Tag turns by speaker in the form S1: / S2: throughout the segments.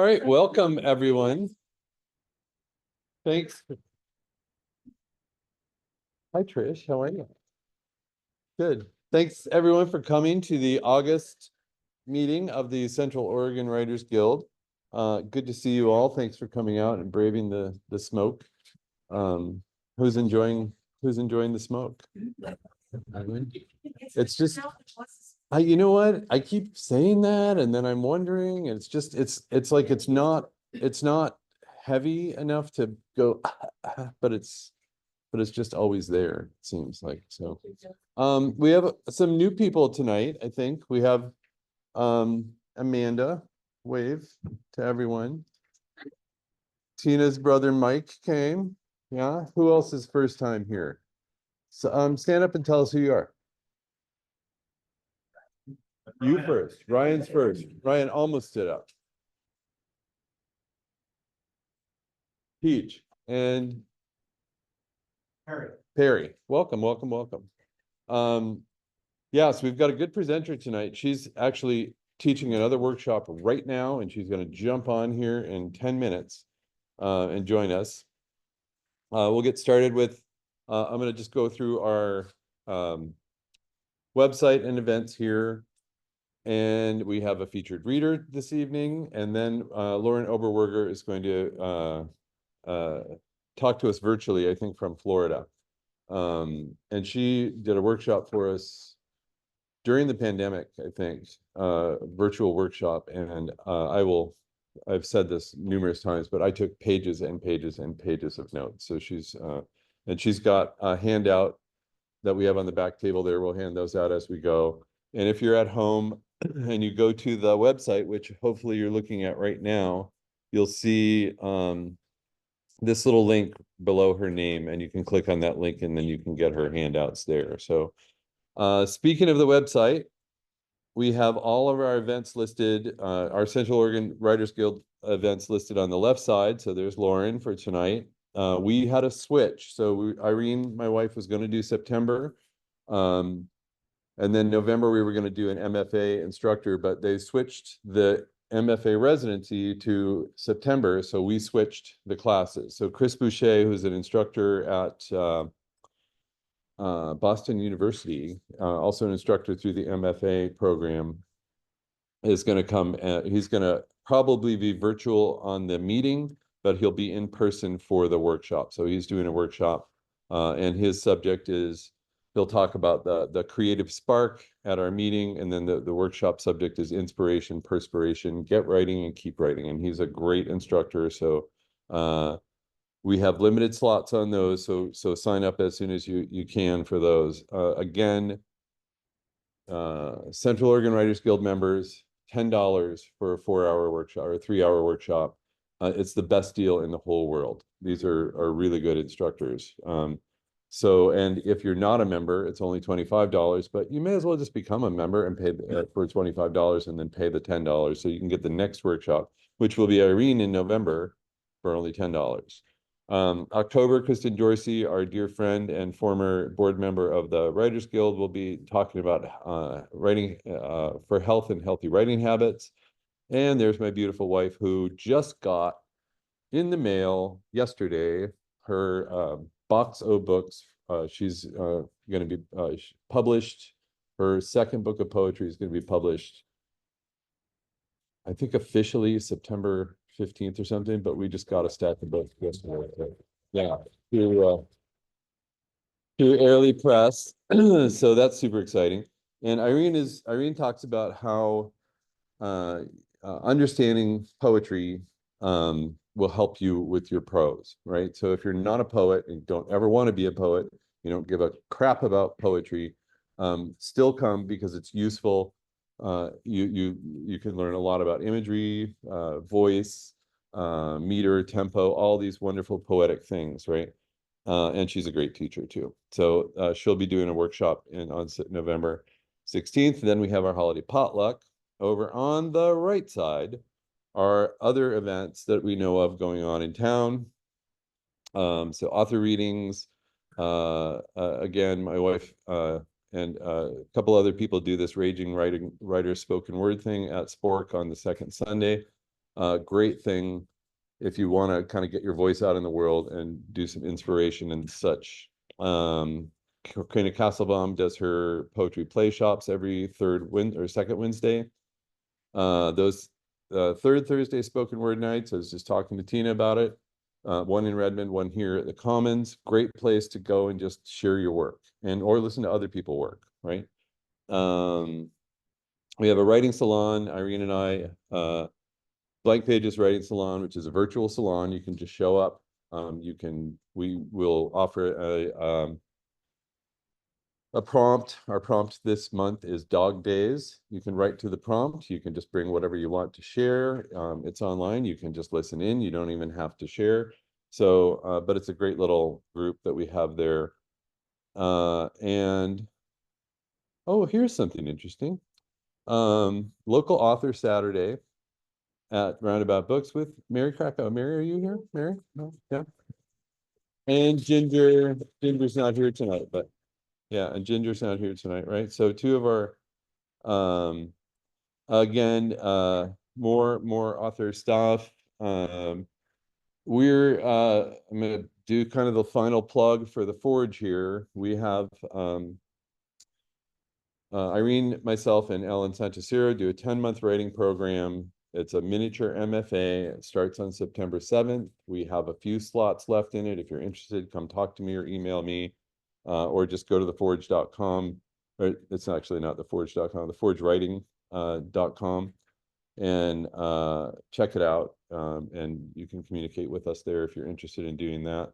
S1: All right, welcome everyone. Thanks. Hi Trish, how are you? Good. Thanks everyone for coming to the August meeting of the Central Oregon Writers Guild. Good to see you all. Thanks for coming out and braving the smoke. Who's enjoying the smoke? It's just you know what? I keep saying that and then I'm wondering, and it's like it's not heavy enough to go but it's just always there, it seems like. So we have some new people tonight. I think we have Amanda. Wave to everyone. Tina's brother Mike came. Yeah, who else is first time here? So stand up and tell us who you are. You first. Ryan's first. Ryan almost stood up. Peach and Perry. Welcome. Yeah, so we've got a good presenter tonight. She's actually teaching another workshop right now, and she's going to jump on here in 10 minutes and join us. We'll get started with, I'm going to just go through our website and events here. And we have a featured reader this evening. And then Lorin Oberwerger is going to talk to us virtually, I think, from Florida. And she did a workshop for us during the pandemic, I think, virtual workshop. And I've said this numerous times, but I took pages and pages and pages of notes. So she's got a handout that we have on the back table there. We'll hand those out as we go. And if you're at home and you go to the website, which hopefully you're looking at right now, you'll see this little link below her name, and you can click on that link and then you can get her handouts there. So speaking of the website, we have all of our events listed, our Central Oregon Writers Guild events listed on the left side. So there's Lorin for tonight. We had a switch. So Irene, my wife, was going to do September. And then November, we were going to do an MFA instructor, but they switched the MFA residency to September. So we switched the classes. So Chris Boucher, who's an instructor at Boston University, also an instructor through the MFA program, is going to come. He's going to probably be virtual on the meeting, but he'll be in person for the workshop. So he's doing a workshop, and his subject is, he'll talk about the creative spark at our meeting, and then the workshop subject is inspiration, perspiration, get writing and keep writing. And he's a great instructor. So we have limited slots on those, so sign up as soon as you can for those. Again, Central Oregon Writers Guild members, $10 for a 4-hour workshop or a 3-hour workshop. It's the best deal in the whole world. These are really good instructors. And if you're not a member, it's only $25, but you may as well just become a member and pay for $25 and then pay the $10 so you can get the next workshop, which will be Irene in November, for only $10. October, Kristen Dorsey, our dear friend and former board member of the Writers Guild, will be talking about writing for health and healthy writing habits. And there's my beautiful wife, who just got in the mail yesterday her box of books. She's going to be published. Her second book of poetry is going to be published, I think, officially September 15th or something, but we just got a stack of books yesterday. Yeah, through Airly Press. So that's super exciting. And Irene talks about how understanding poetry will help you with your prose, right? So if you're not a poet and don't ever want to be a poet, you don't give a crap about poetry, still come, because it's useful. You can learn a lot about imagery, voice, meter, tempo, all these wonderful poetic things, right? And she's a great teacher too. So she'll be doing a workshop on November 16th. And then we have our holiday potluck. Over on the right side are other events that we know of going on in town. So author readings. Again, my wife and a couple other people do this Raging Writer spoken word thing at Spork on the second Sunday. Great thing if you want to kind of get your voice out in the world and do some inspiration and such. Karina Castlebaum does her poetry play shops every second Wednesday. Those third Thursday spoken word nights. I was just talking to Tina about it. One in Redmond, one here at the Commons. Great place to go and just share your work or listen to other people work, right? We have a writing salon, Irene and I, Blank Pages Writing Salon, which is a virtual salon. You can just show up. We will offer a prompt. Our prompt this month is Dog Days. You can write to the prompt. You can just bring whatever you want to share. It's online. You can just listen in. You don't even have to share. So, but it's a great little group that we have there. And oh, here's something interesting. Local author Saturday at Roundabout Books with Mary Krakow. Mary, are you here? Mary? No? Yeah. And Ginger's not here tonight, but yeah, and Ginger's not here tonight, right? So two of our again, more author stuff. I'm gonna do kind of the final plug for the Forge here. We have Irene, myself, and Ellen Santacero do a 10-month writing program. It's a miniature MFA. It starts on September 7th. We have a few slots left in it. If you're interested, come talk to me or email me, or just go to theforge.com. Or it's actually not theforge.com, theforgewriting.com, and check it out. And you can communicate with us there if you're interested in doing that.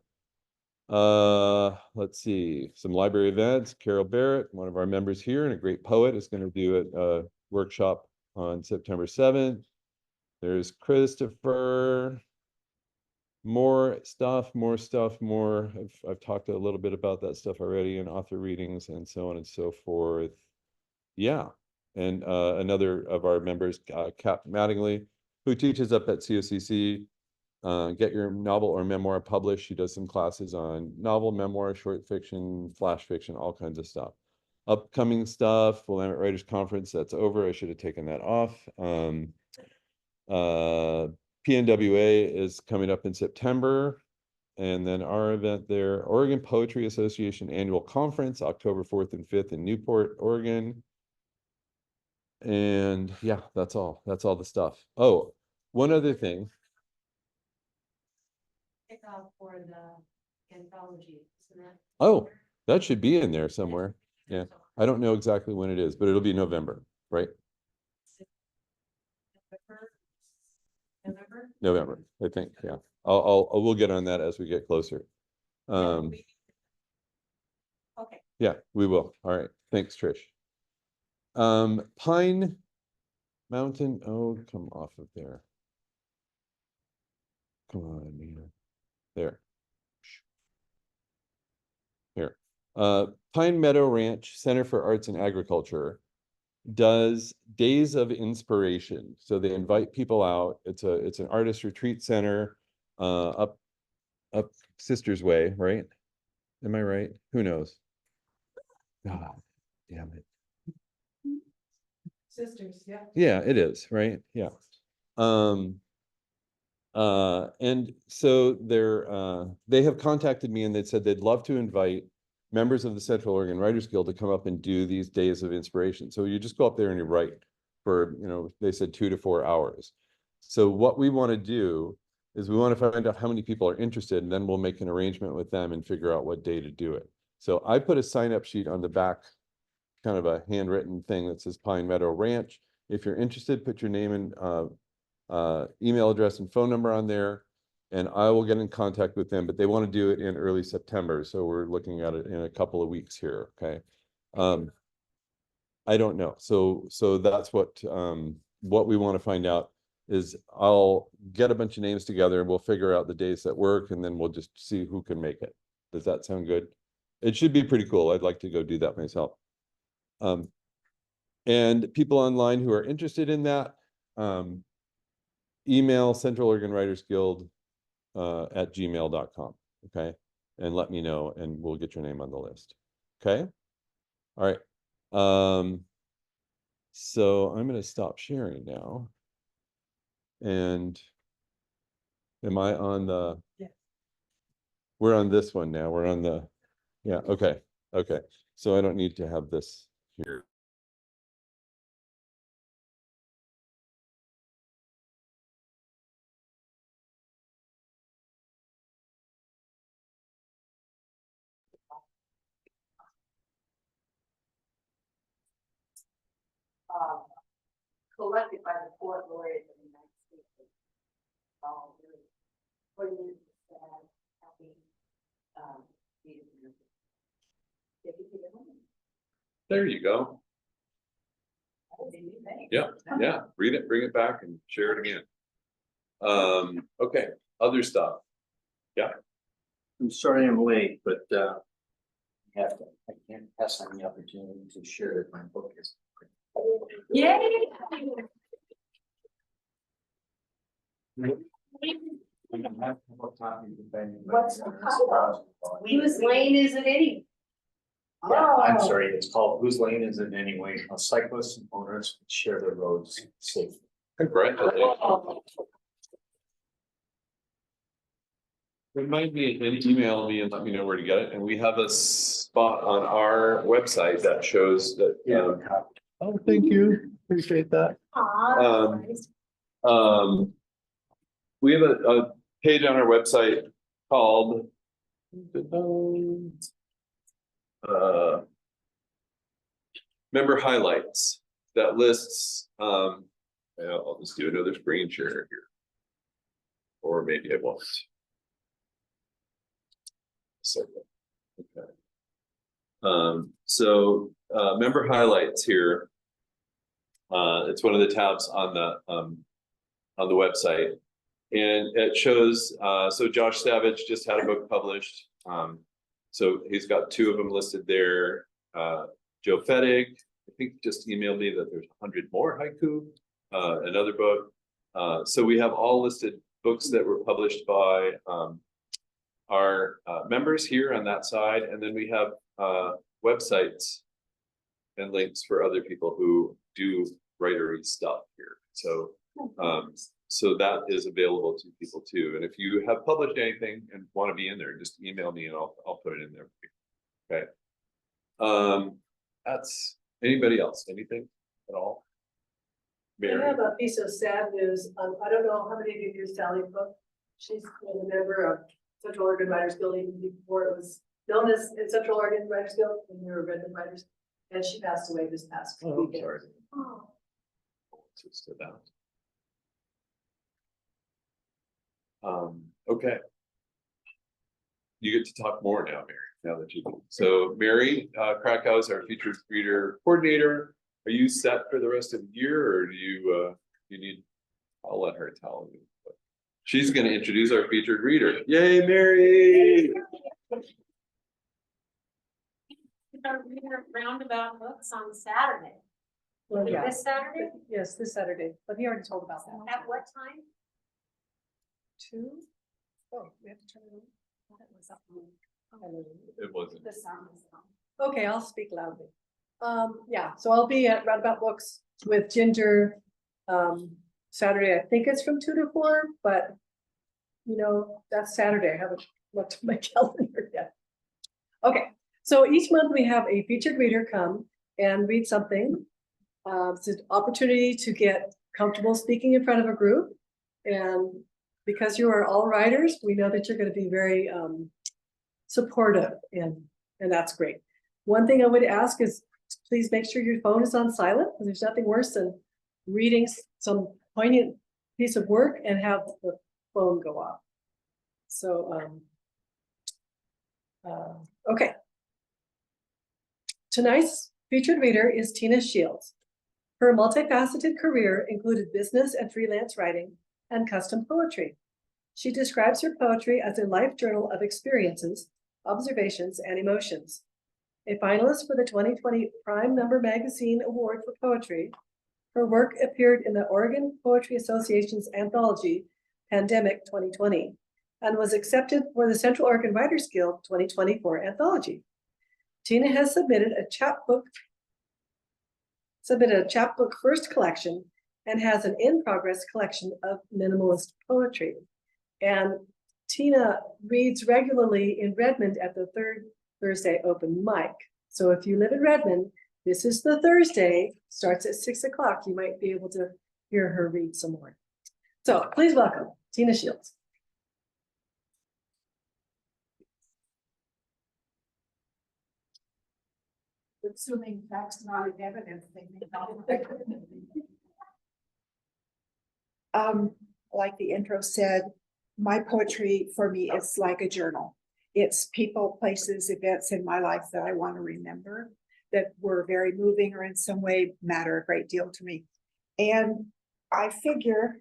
S1: Let's see, some library events. Carol Barrett, one of our members here and a great poet, is going to do a workshop on September 7th. There's Christopher. More stuff. I've talked a little bit about that stuff already in author readings and so on and so forth. Yeah. And another of our members, Cap Mattingly, who teaches up at COCC. Get your novel or memoir published. She does some classes on novel, memoir, short fiction, flash fiction, all kinds of stuff. Upcoming stuff, Willamette Writers Conference, that's over. I should have taken that off. PNWA is coming up in September. And then our event there, Oregon Poetry Association Annual Conference, October 4th and 5th in Newport, Oregon. And yeah, that's all. That's all the stuff. Oh, one other thing.
S2: Kickoff for the anthology, isn't that?
S1: Oh, that should be in there somewhere. Yeah, I don't know exactly when it is, but it'll be November, right? November, I think. Yeah, we'll get on that as we get closer.
S2: Okay.
S1: Yeah, we will. All right. Thanks, Trish. Pine Mountain. Oh, come off of there. Come on, Nina. There. Here. Pine Meadow Ranch Center for Arts and Agriculture does days of inspiration. So they invite people out. It's an artist retreat center up Sisters Way, right? Am I right? Who knows? God damn it.
S2: Sisters, yeah.
S1: Yeah, it is, right? Yeah. And so they have contacted me and they said they'd love to invite members of the Central Oregon Writers Guild to come up and do these days of inspiration. So you just go up there and you write for, they said 2 to 4 hours. So what we want to do is we want to find out how many people are interested, and then we'll make an arrangement with them and figure out what day to do it. So I put a sign-up sheet on the back, kind of a handwritten thing that says Pine Meadow Ranch. If you're interested, put your name and email address and phone number on there, and I will get in contact with them. But they want to do it in early September, so we're looking at it in a couple of weeks here. Okay. I don't know. So that's what we want to find out is I'll get a bunch of names together and we'll figure out the days that work, and then we'll just see who can make it. Does that sound good? It should be pretty cool. I'd like to go do that myself. And people online who are interested in that, email Central Oregon Writers Guild at gmail.com. Okay. And let me know and we'll get your name on the list. Okay. All right. So I'm going to stop sharing now. And am I on the?
S2: Yeah.
S1: We're on this one now. We're on the, yeah, okay, okay. So I don't need to have this here.
S2: Collected by the Court Laureate of the United States. For you to have happy,
S1: There you go. Yeah, yeah, read it, bring it back and share it again. Okay, other stuff.
S3: I'm sorry I'm late, but I can't pass on the opportunity to share that my book is.
S2: Yay! What's the title? Whose lane is it anyway?
S3: Yeah, I'm sorry, it's called Whose Lane Is It Anyway? How Cyclists and Owners Share Their Roads Safely.
S1: Congratulations. Remind me and email me and let me know where to get it. And we have a spot on our website that shows that. Oh, thank you. Appreciate that. We have a page on our website called member highlights that lists I'll just do another screen share here. Or maybe I won't. So okay. Member highlights here. It's one of the tabs on the website. And it shows, so Josh Savage just had a book published. So he's got 2 of them listed there. Joe Fettig, I think, just emailed me that there's 100 more haiku, another book. So we have all listed books that were published by our members here on that side. And then we have websites and links for other people who do writery stuff here. So so that is available to people too. And if you have published anything and want to be in there, just email me and I'll put it in there for you. Okay. That's anybody else, anything at all?
S2: I have a piece of sad news. I don't know how many of you use Sally's book. She's a member of Central Oregon Writers Guild even before it was known as Central Oregon Writers Guild, when we were Redmond Writers. And she passed away this past weekend.
S1: Sorry.
S2: Oh.
S1: Okay. You get to talk more now, Mary, now that you do. So Mary Krakow is our featured reader coordinator. Are you set for the rest of the year, or do you need, I'll let her tell you. But she's going to introduce our featured reader. Yay, Mary!
S4: Our reader roundabout books on Saturday.
S2: Well, yeah.
S4: This Saturday?
S2: Yes, this Saturday, but he already told about that.
S4: At what time?
S2: 2? Oh, we have to turn it on. I thought it was up on.
S1: It wasn't.
S4: The sound is on.
S2: Okay, I'll speak loudly. Yeah, so I'll be at Roundabout Books with Ginger. Saturday, I think it's from 2 to 4, but you know, that's Saturday. I haven't looked at my calendar yet. Okay, so each month we have a featured reader come and read something. It's an opportunity to get comfortable speaking in front of a group. And because you are all writers, we know that you're going to be very supportive, and that's great. One thing I would ask is please make sure your phone is on silent, because there's nothing worse than reading some poignant piece of work and have the phone go off. So, okay. Tonight's featured reader is Tina Shields. Her multifaceted career included business and freelance writing and custom poetry. She describes her poetry as a life journal of experiences, observations, and emotions. A finalist for the 2020 Prime Number Magazine Award for Poetry, her work appeared in the Oregon Poetry Association's anthology, Pandemic 2020, and was accepted for the Central Oregon Writers Guild 2024 anthology. Tina has submitted a chapbook first collection and has an in-progress collection of minimalist poetry. And Tina reads regularly in Redmond at the third Thursday open mic. So if you live in Redmond, this is the Thursday, starts at 6 o'clock. You might be able to hear her read some more. So please welcome Tina Shields.
S5: Assuming facts not in evidence, like the intro said, my poetry for me is like a journal. It's people, places, events in my life that I want to remember that were very moving or in some way matter a great deal to me. And I figure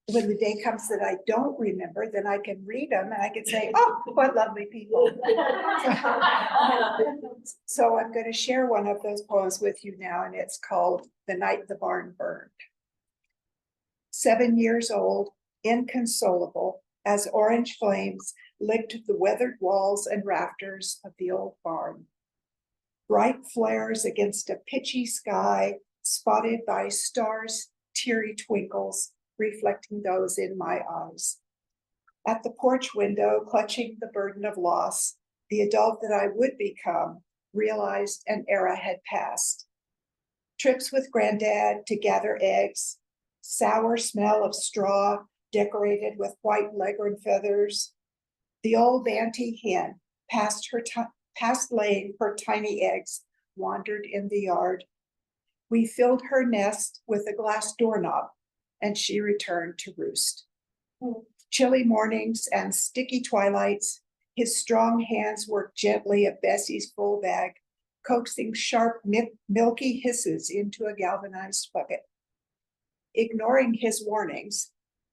S5: when the day comes that I don't remember, then I can read them and I can say, oh, what lovely people. So I'm going to share one of those poems with you now, and it's called The Night the Barn Burned. 7 years old, inconsolable, as orange flames licked the weathered walls and rafters of the old barn. Bright flares against a pitchy sky, spotted by stars' teary twinkles, reflecting those in my eyes. At the porch window, clutching the burden of loss, the adult that I would become realized an era had passed. Trips with granddad to gather eggs, sour smell of straw decorated with white leghorn feathers. The old auntie hen past laying her tiny eggs wandered in the yard. We filled her nest with a glass doorknob, and she returned to roost. Chilly mornings and sticky twilights, his strong hands worked gently at Bessie's full bag, coaxing sharp, milky hisses into a galvanized bucket. Ignoring his warnings,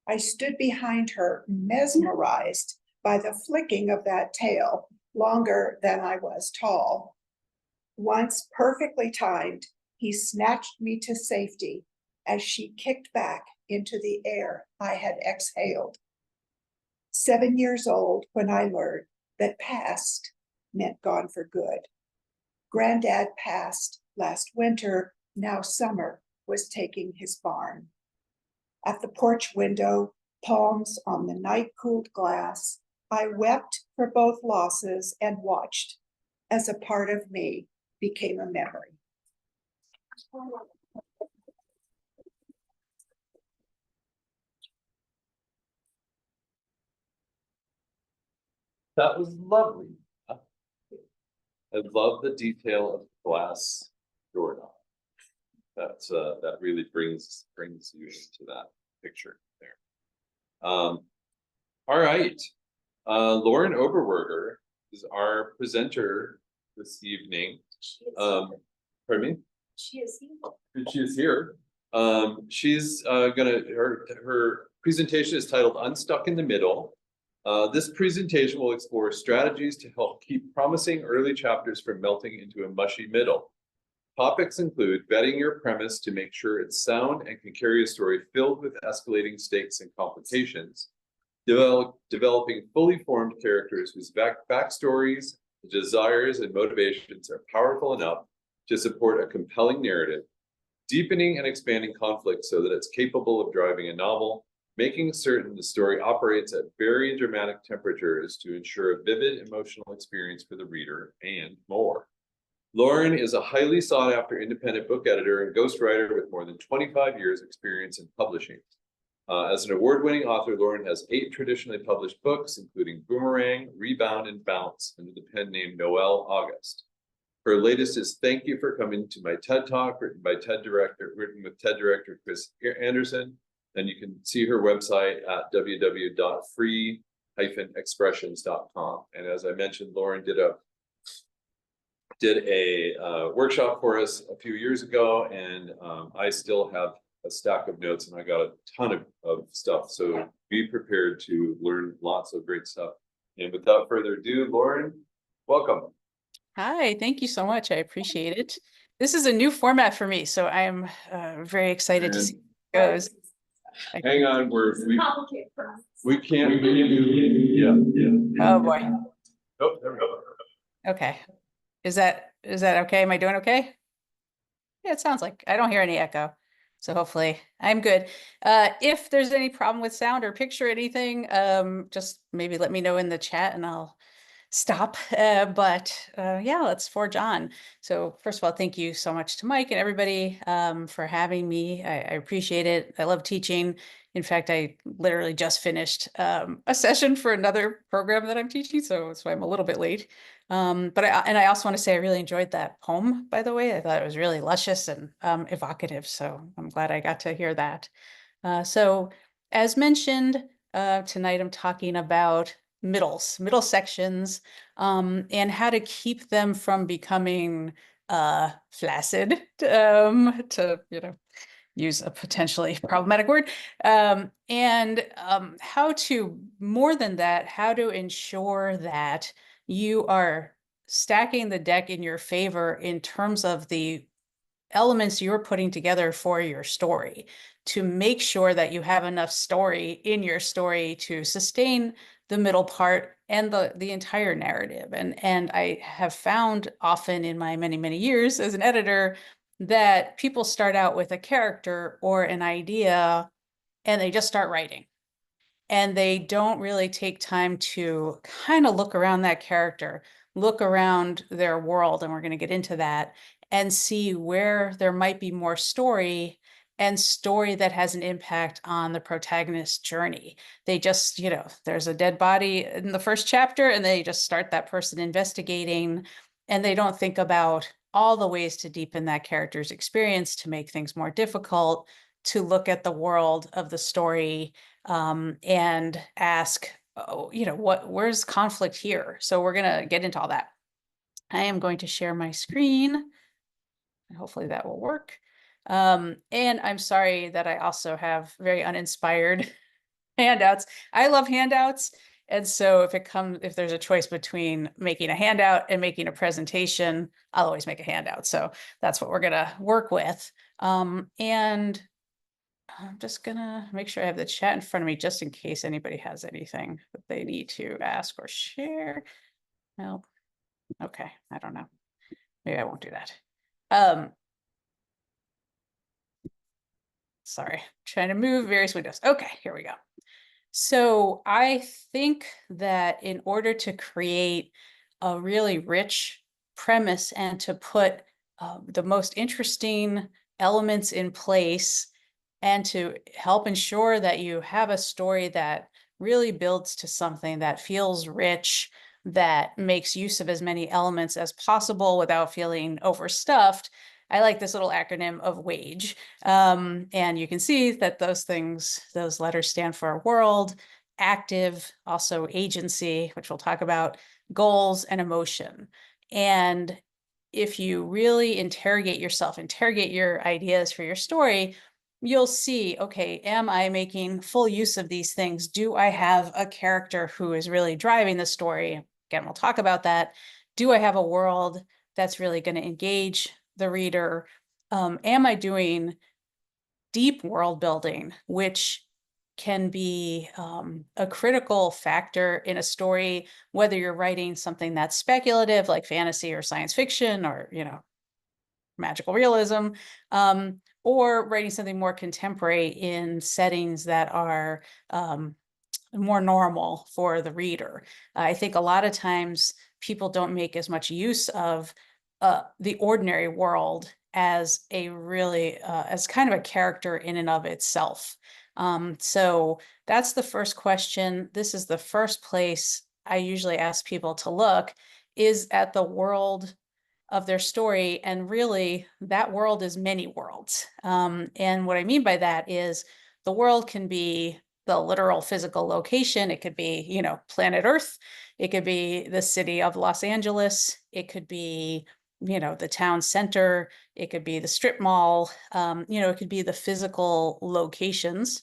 S5: I stood behind her, mesmerized by the flicking of that tail, longer than I was tall. Once perfectly timed, he snatched me to safety as she kicked back into the air I had exhaled. 7 years old when I learned that past meant gone for good. Granddad passed last winter, now summer was taking his barn. At the porch window, palms on the night-cooled glass, I wept for both losses and watched as a part of me became a memory.
S1: That was lovely. I love the detail of the glass doorknob. That's that really brings you into that picture there. All right. Lorin Oberwerger is our presenter this evening. Pardon me?
S4: She is here.
S1: She is here. She's her presentation is titled Unstuck in the Middle. This presentation will explore strategies to help keep promising early chapters from melting into a mushy middle. Topics include vetting your premise to make sure it's sound and can carry a story filled with escalating stakes and complications, developing fully formed characters whose backstories, desires, and motivations are powerful enough to support a compelling narrative, deepening and expanding conflict so that it's capable of driving a novel, making certain the story operates at varying dramatic temperatures to ensure a vivid emotional experience for the reader, and more. Lorin is a highly sought-after independent book editor and ghostwriter with more than 25 years experience in publishing. As an award-winning author, Lorin has 8 traditionally published books, including Boomerang, Rebound, and Bounce, under the pen name Noelle August. Her latest is Thank You for Coming to My TED Talk, written with TED Director Chris Anderson. And you can see her website at www.free-expressions.com. And as I mentioned, Lorin did a workshop for us a few years ago, and I still have a stack of notes, and I got a ton of stuff. So be prepared to learn lots of great stuff. And without further ado, Lorin, welcome.
S6: Hi, thank you so much. I appreciate it. This is a new format for me, so I'm very excited to see how it goes.
S1: Hang on,
S4: Complicated for us.
S1: we can't do, yeah.
S6: Oh boy.
S1: Oh, there we go.
S6: Okay. Is that okay? Am I doing okay? Yeah, it sounds like I don't hear any echo. So hopefully I'm good. If there's any problem with sound or picture anything, just maybe let me know in the chat and I'll stop. Yeah, let's forge on. So first of all, thank you so much to Mike and everybody for having me. I appreciate it. I love teaching. In fact, I literally just finished a session for another program that I'm teaching, so I'm a little bit late. I also want to say I really enjoyed that poem, by the way. I thought it was really luscious and evocative, so I'm glad I got to hear that. So as mentioned, tonight I'm talking about middle sections, and how to keep them from becoming flaccid, to, use a potentially problematic word, and how to, more than that, how to ensure that you are stacking the deck in your favor in terms of the elements you're putting together for your story, to make sure that you have enough story in your story to sustain the middle part and the entire narrative. And I have found often in my many years as an editor that people start out with a character or an idea and they just start writing. And they don't really take time to kind of look around that character, look around their world, and we're going to get into that, and see where there might be more story and story that has an impact on the protagonist's journey. They just, there's a dead body in the first chapter and they just start that person investigating, and they don't think about all the ways to deepen that character's experience, to make things more difficult, to look at the world of the story and ask, oh, where's conflict here? So we're going to get into all that. I am going to share my screen, and hopefully that will work. And I'm sorry that I also have very uninspired handouts. I love handouts. And so if there's a choice between making a handout and making a presentation, I'll always make a handout. So that's what we're going to work with. And I'm just gonna make sure I have the chat in front of me just in case anybody has anything that they need to ask or share. No. Okay, I don't know. Maybe I won't do that. Sorry, trying to move various windows. Okay, here we go. So I think that in order to create a really rich premise and to put the most interesting elements in place, and to help ensure that you have a story that really builds to something that feels rich, that makes use of as many elements as possible without feeling overstuffed, I like this little acronym of WAGE. And you can see that those letters stand for world, active, also agency, which we'll talk about, goals, and emotion. And if you really interrogate yourself, interrogate your ideas for your story, you'll see, okay, am I making full use of these things? Do I have a character who is really driving the story? Again, we'll talk about that. Do I have a world that's really going to engage the reader? Am I doing deep world building, which can be a critical factor in a story, whether you're writing something that's speculative like fantasy or science fiction or, magical realism, or writing something more contemporary in settings that are more normal for the reader. I think a lot of times people don't make as much use of the ordinary world as as kind of a character in and of itself. So that's the first question. This is the first place I usually ask people to look, is at the world of their story. And really, that world is many worlds. And what I mean by that is the world can be the literal physical location. It could be, planet Earth. It could be the city of Los Angeles. It could be, the town center. It could be the strip mall. It could be the physical locations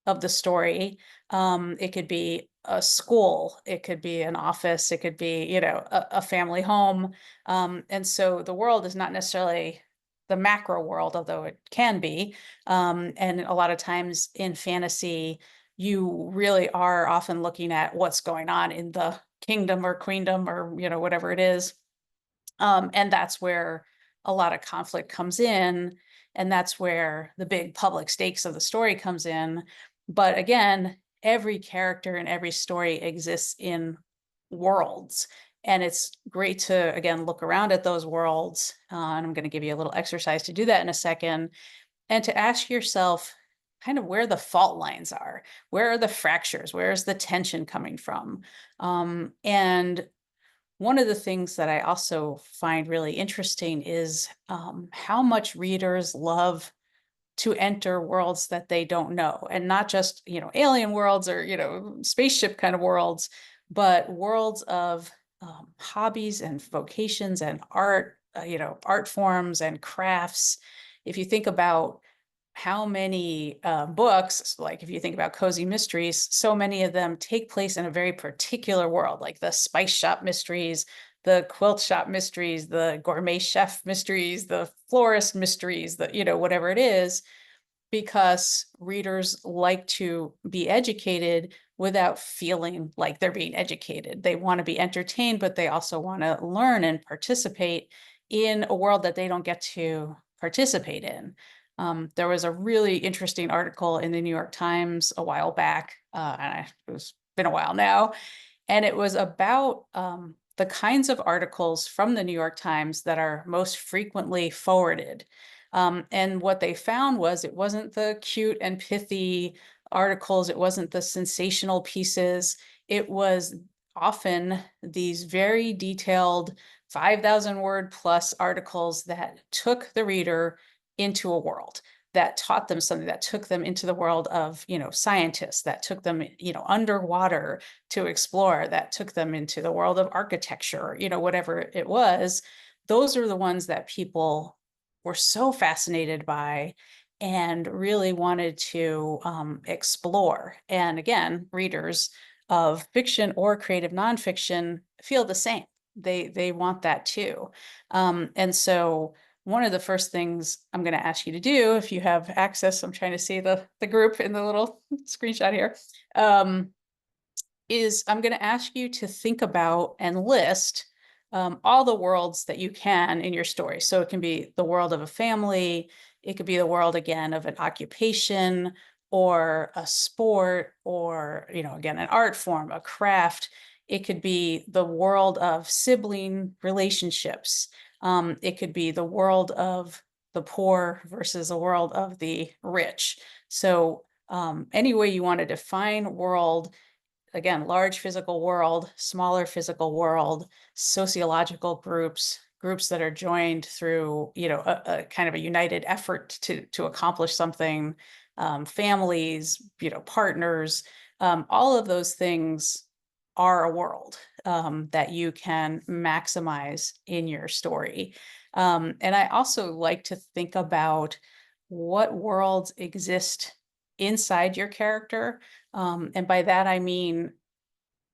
S6: of the story. It could be a school, it could be an office, it could be, a family home. And so the world is not necessarily the macro world, although it can be. And a lot of times in fantasy, you really are often looking at what's going on in the kingdom or queendom or, whatever it is. And that's where a lot of conflict comes in. And that's where the big public stakes of the story comes in. But again, every character and every story exists in worlds. And it's great to, again, look around at those worlds. And I'm going to give you a little exercise to do that in a second. And to ask yourself kind of where the fault lines are. Where are the fractures? Where is the tension coming from? And one of the things that I also find really interesting is how much readers love to enter worlds that they don't know, and not just, alien worlds or, spaceship kind of worlds, but worlds of hobbies and vocations and art, art forms and crafts. If you think about how many books, like if you think about cozy mysteries, so many of them take place in a very particular world, like the spice shop mysteries, the quilt shop mysteries, the gourmet chef mysteries, the florist mysteries, whatever it is, because readers like to be educated without feeling like they're being educated. They want to be entertained, but they also want to learn and participate in a world that they don't get to participate in. There was a really interesting article in the New York Times a while back, and it's been a while now, and it was about the kinds of articles from the New York Times that are most frequently forwarded. And what they found was it wasn't the cute and pithy articles, it wasn't the sensational pieces, it was often these very detailed 5,000 word plus articles that took the reader into a world, that taught them something, that took them into the world of, scientists, that took them, underwater to explore, that took them into the world of architecture, whatever it was. Those are the ones that people were so fascinated by and really wanted to explore. And again, readers of fiction or creative nonfiction feel the same. They want that too. And so one of the first things I'm going to ask you to do, if you have access, I'm trying to see the group in the little screenshot here, is I'm going to ask you to think about and list all the worlds that you can in your story. So it can be the world of a family, it could be the world again of an occupation or a sport, or, again, an art form, a craft. It could be the world of sibling relationships. It could be the world of the poor versus a world of the rich. So any way you want to define world, again, large physical world, smaller physical world, sociological groups that are joined through, a kind of a united effort to accomplish something, families, partners, all of those things are a world that you can maximize in your story. And I also like to think about what worlds exist inside your character. And by that, I mean,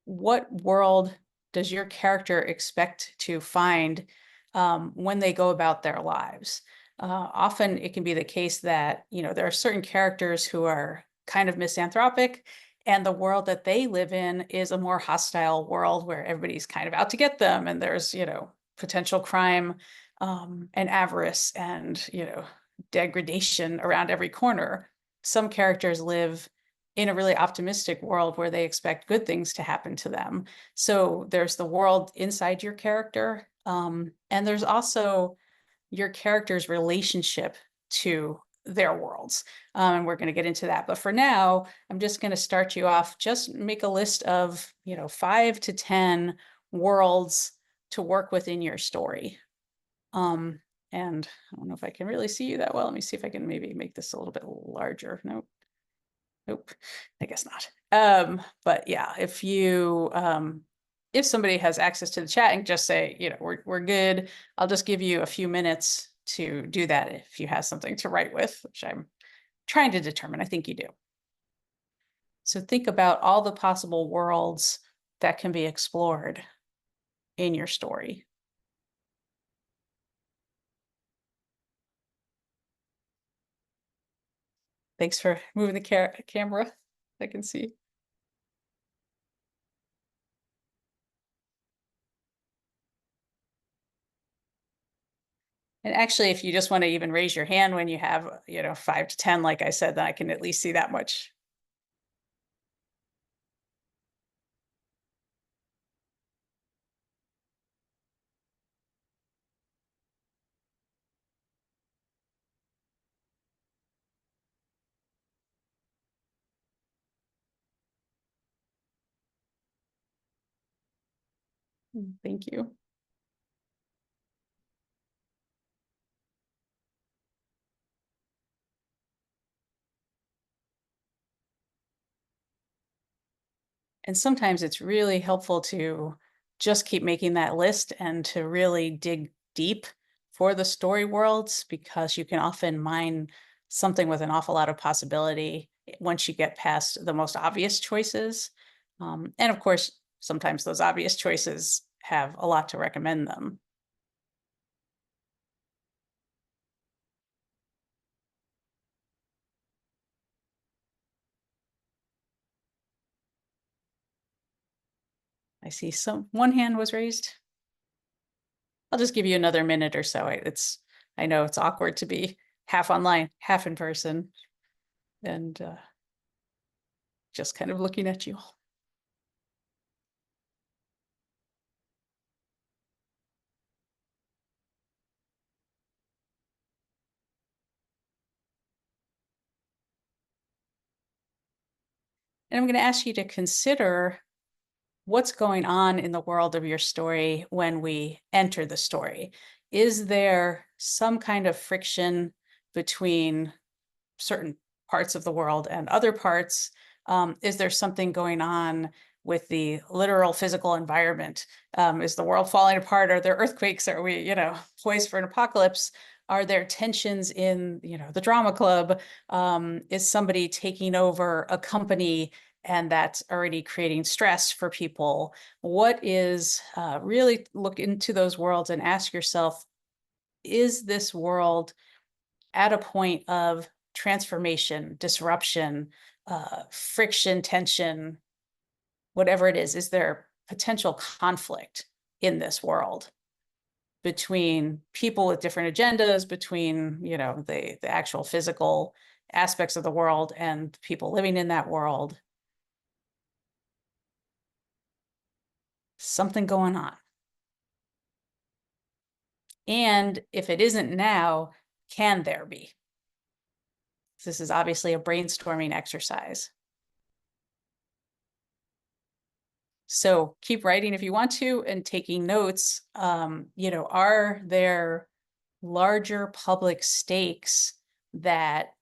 S6: what world does your character expect to find when they go about their lives? Often it can be the case that, there are certain characters who are kind of misanthropic, and the world that they live in is a more hostile world where everybody's kind of out to get them, and there's, potential crime and avarice and, degradation around every corner. Some characters live in a really optimistic world where they expect good things to happen to them. So there's the world inside your character, and there's also your character's relationship to their worlds. And we're going to get into that. But for now, I'm just going to start you off. Just make a list of, 5 to 10 worlds to work with in your story. And I don't know if I can really see you that well. Let me see if I can maybe make this a little bit larger. Nope, I guess not. But yeah, if somebody has access to the chat and just say, we're good, I'll just give you a few minutes to do that if you have something to write with, which I'm trying to determine. I think you do. So think about all the possible worlds that can be explored in your story. Thanks for moving the camera. I can see. And actually, if you just want to even raise your hand when you have, 5 to 10, like I said, then I can at least see that much. Thank you. And sometimes it's really helpful to just keep making that list and to really dig deep for the story worlds, because you can often mine something with an awful lot of possibility once you get past the most obvious choices. And of course, sometimes those obvious choices have a lot to recommend them. I see one hand was raised. I'll just give you another minute or so. I know it's awkward to be half online, half in person, and just kind of looking at you. And I'm going to ask you to consider what's going on in the world of your story when we enter the story. Is there some kind of friction between certain parts of the world and other parts? Is there something going on with the literal physical environment? Is the world falling apart? Are there earthquakes? Are we, poised for an apocalypse? Are there tensions in, the drama club? Is somebody taking over a company and that's already creating stress for people? What is, really look into those worlds and ask yourself, is this world at a point of transformation, disruption, friction, tension, whatever it is there potential conflict in this world between people with different agendas, between, the actual physical aspects of the world and people living in that world? Something going on. And if it isn't now, can there be? This is obviously a brainstorming exercise. So keep writing if you want to and taking notes. Are there larger public stakes that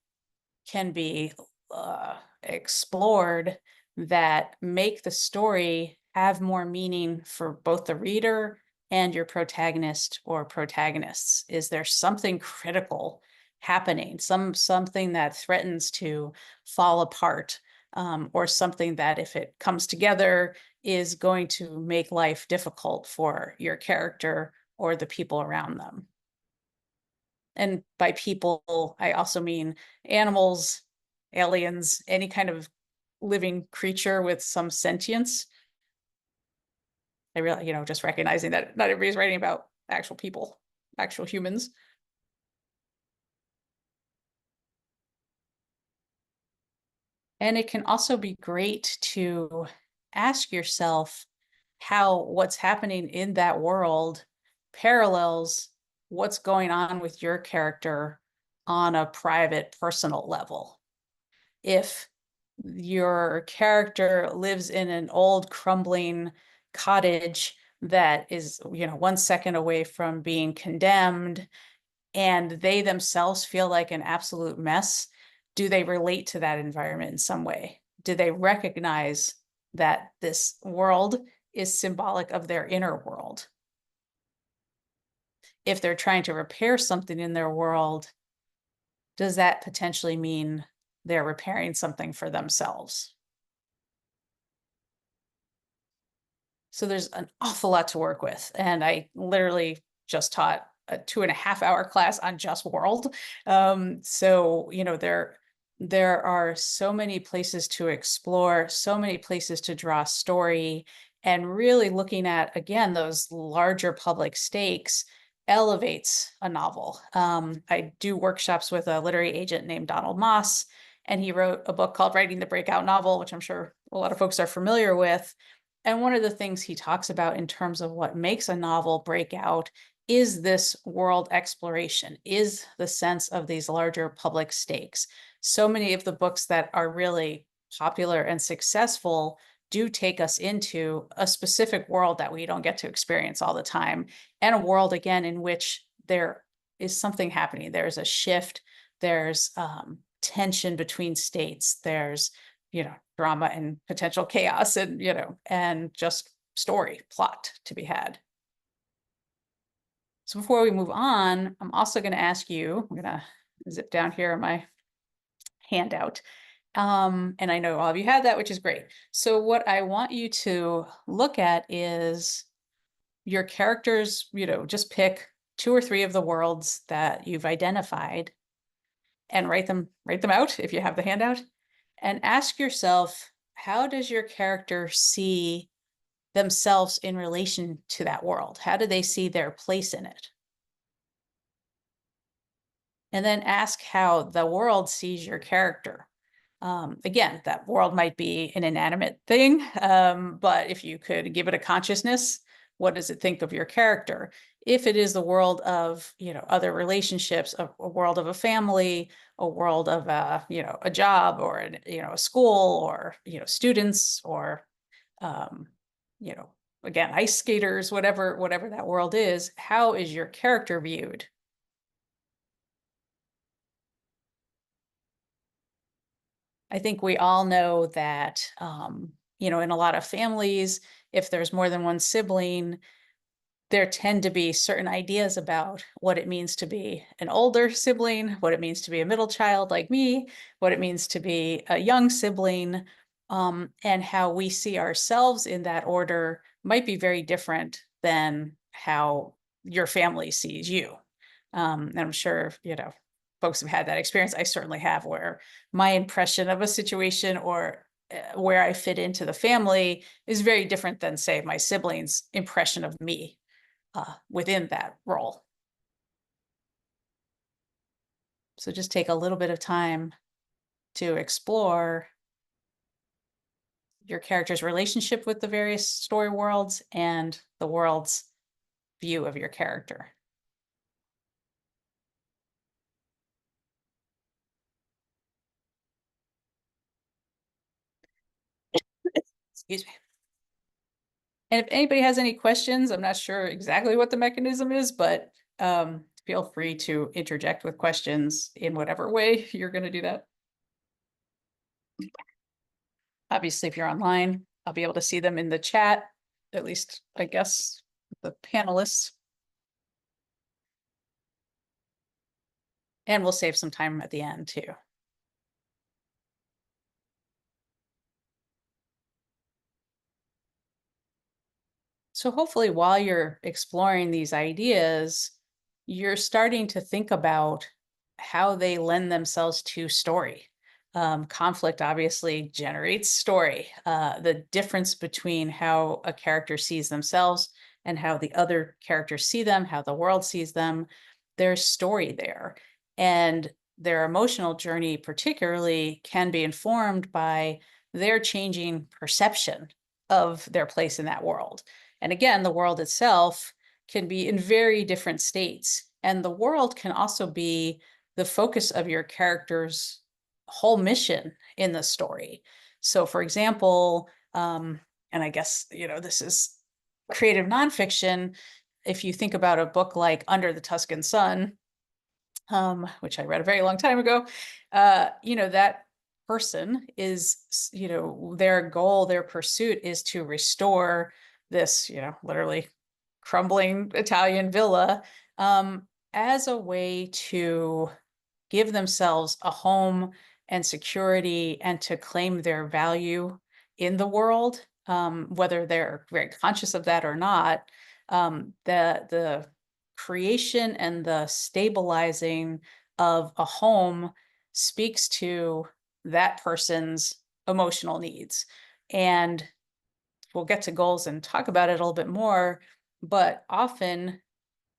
S6: can be explored that make the story have more meaning for both the reader and your protagonist or protagonists? Is there something critical happening, something that threatens to fall apart, or something that, if it comes together, is going to make life difficult for your character or the people around them? And by people, I also mean animals, aliens, any kind of living creature with some sentience. I really, just recognizing that not everybody's writing about actual people, actual humans. And it can also be great to ask yourself how what's happening in that world parallels what's going on with your character on a private, personal level. If your character lives in an old crumbling cottage that is, 1 second away from being condemned, and they themselves feel like an absolute mess, do they relate to that environment in some way? Do they recognize that this world is symbolic of their inner world? If they're trying to repair something in their world, does that potentially mean they're repairing something for themselves? So there's an awful lot to work with. And I literally just taught a 2.5-hour class on just world. So, there are so many places to explore, so many places to draw story, and really looking at, again, those larger public stakes elevates a novel. I do workshops with a literary agent named Donald Moss, and he wrote a book called Writing the Breakout Novel, which I'm sure a lot of folks are familiar with. And one of the things he talks about in terms of what makes a novel break out is this world exploration, is the sense of these larger public stakes. So many of the books that are really popular and successful do take us into a specific world that we don't get to experience all the time, and a world, again, in which there is something happening. There's a shift, there's tension between states, there's, drama and potential chaos, and, and just story, plot to be had. So before we move on, I'm also going to ask you, I'm going to zip down here on my handout. And I know all of you had that, which is great. So what I want you to look at is your characters, just pick 2 or 3 of the worlds that you've identified and write them out if you have the handout, and ask yourself, how does your character see themselves in relation to that world? How do they see their place in it? And then ask how the world sees your character. Again, that world might be an inanimate thing, but if you could give it a consciousness, what does it think of your character? If it is the world of, other relationships, a world of a family, a world of a job, or a school, or students, or again, ice skaters, whatever that world is, how is your character viewed? I think we all know that, in a lot of families, if there's more than one sibling, there tend to be certain ideas about what it means to be an older sibling, what it means to be a middle child like me, what it means to be a young sibling, and how we see ourselves in that order might be very different than how your family sees you. And I'm sure, folks have had that experience. I certainly have, where my impression of a situation, or where I fit into the family, is very different than, say, my siblings' impression of me within that role. So just take a little bit of time to explore your character's relationship with the various story worlds and the world's view of your character. Excuse me. And if anybody has any questions, I'm not sure exactly what the mechanism is, but feel free to interject with questions in whatever way you're going to do that. Obviously, if you're online, I'll be able to see them in the chat, at least, I guess, the panelists. And we'll save some time at the end too. So hopefully, while you're exploring these ideas, you're starting to think about how they lend themselves to story. Conflict obviously generates story. The difference between how a character sees themselves and how the other characters see them, how the world sees them, there's story there. And their emotional journey particularly can be informed by their changing perception of their place in that world. And again, the world itself can be in very different states. And the world can also be the focus of your character's whole mission in the story. So for example, and I guess, this is creative nonfiction. If you think about a book like Under the Tuscan Sun, which I read a very long time ago, that person is, their goal, their pursuit is to restore this, literally crumbling Italian villa, as a way to give themselves a home and security, and to claim their value in the world, whether they're very conscious of that or not. The creation and the stabilizing of a home speaks to that person's emotional needs. And we'll get to goals and talk about it a little bit more, but often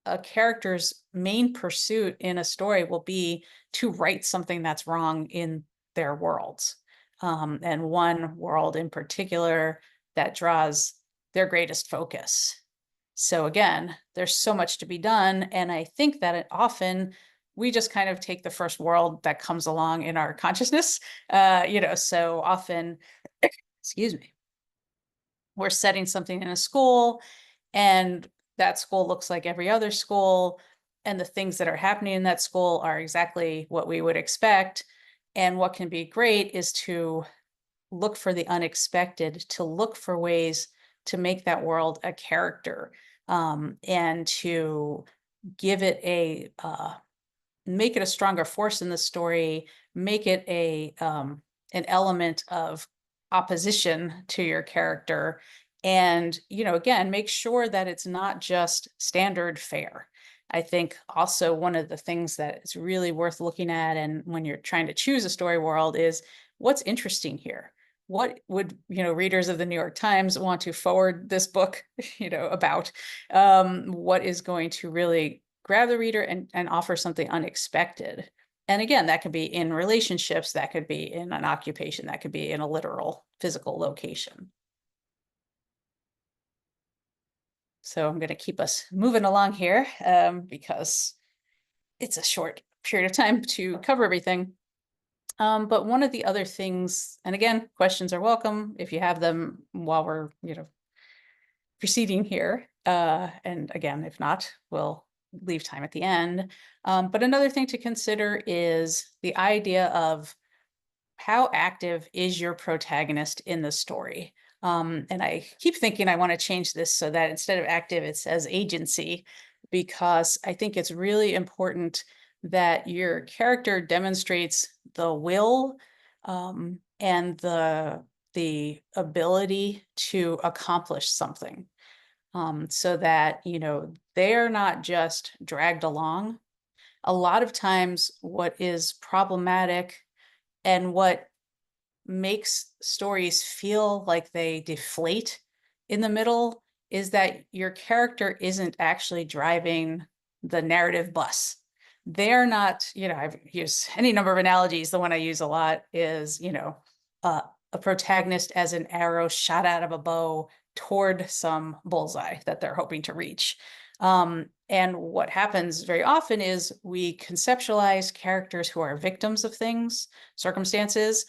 S6: a character's main pursuit in a story will be to right something that's wrong in their worlds. And one world in particular that draws their greatest focus. So again, there's so much to be done. And I think that often we just kind of take the first world that comes along in our consciousness. So often, excuse me, we're setting something in a school, and that school looks like every other school, and the things that are happening in that school are exactly what we would expect. And what can be great is to look for the unexpected, to look for ways to make that world a character, and to give it make it a stronger force in the story, make it an element of opposition to your character. And, again, make sure that it's not just standard fare. I think also one of the things that is really worth looking at, and when you're trying to choose a story world, is what's interesting here. What would, readers of the New York Times want to forward this book, about? What is going to really grab the reader and offer something unexpected? And again, that could be in relationships, that could be in an occupation, that could be in a literal physical location. So I'm going to keep us moving along here, because it's a short period of time to cover everything. But one of the other things, and again, questions are welcome if you have them while we're, proceeding here. And again, if not, we'll leave time at the end. But another thing to consider is the idea of how active is your protagonist in the story. And I keep thinking I want to change this so that instead of active, it says agency, because I think it's really important that your character demonstrates the will, and the ability to accomplish something, so that, they're not just dragged along. A lot of times what is problematic and what makes stories feel like they deflate in the middle is that your character isn't actually driving the narrative bus. They're not, I've used any number of analogies. The one I use a lot is, a protagonist as an arrow shot out of a bow toward some bullseye that they're hoping to reach. And what happens very often is we conceptualize characters who are victims of things, circumstances,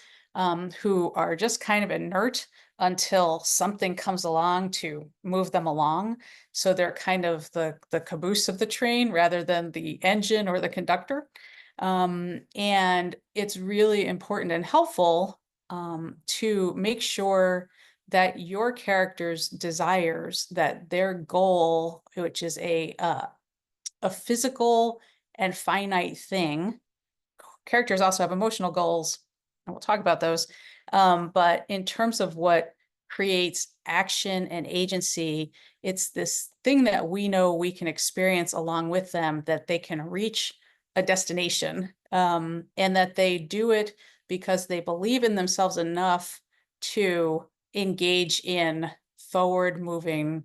S6: who are just kind of inert until something comes along to move them along. So they're kind of the caboose of the train rather than the engine or the conductor. And it's really important and helpful to make sure that your character's desires, that their goal, which is a physical and finite thing. Characters also have emotional goals, and we'll talk about those. But in terms of what creates action and agency, it's this thing that we know we can experience along with them, that they can reach a destination, and that they do it because they believe in themselves enough to engage in forward moving,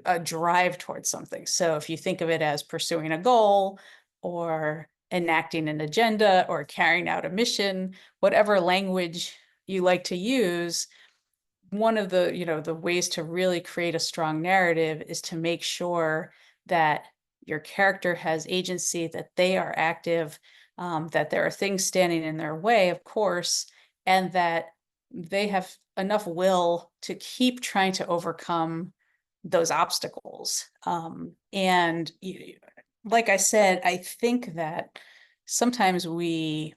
S6: a drive towards something. So if you think of it as pursuing a goal or enacting an agenda or carrying out a mission, whatever language you like to use, one of the, the ways to really create a strong narrative is to make sure that your character has agency, that they are active, that there are things standing in their way, of course, and that they have enough will to keep trying to overcome those obstacles. And like I said, I think that sometimes we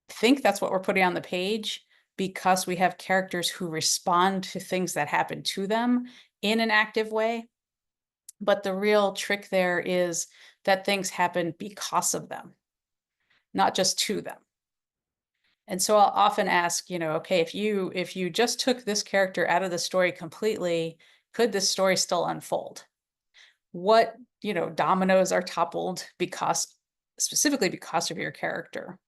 S6: think that's what we're putting on the page because we have characters who respond to things that happen to them in an active way. But the real trick there is that things happen because of them, not just to them. And so I'll often ask, okay, if you just took this character out of the story completely, could this story still unfold? What, dominoes are toppled specifically because of your character?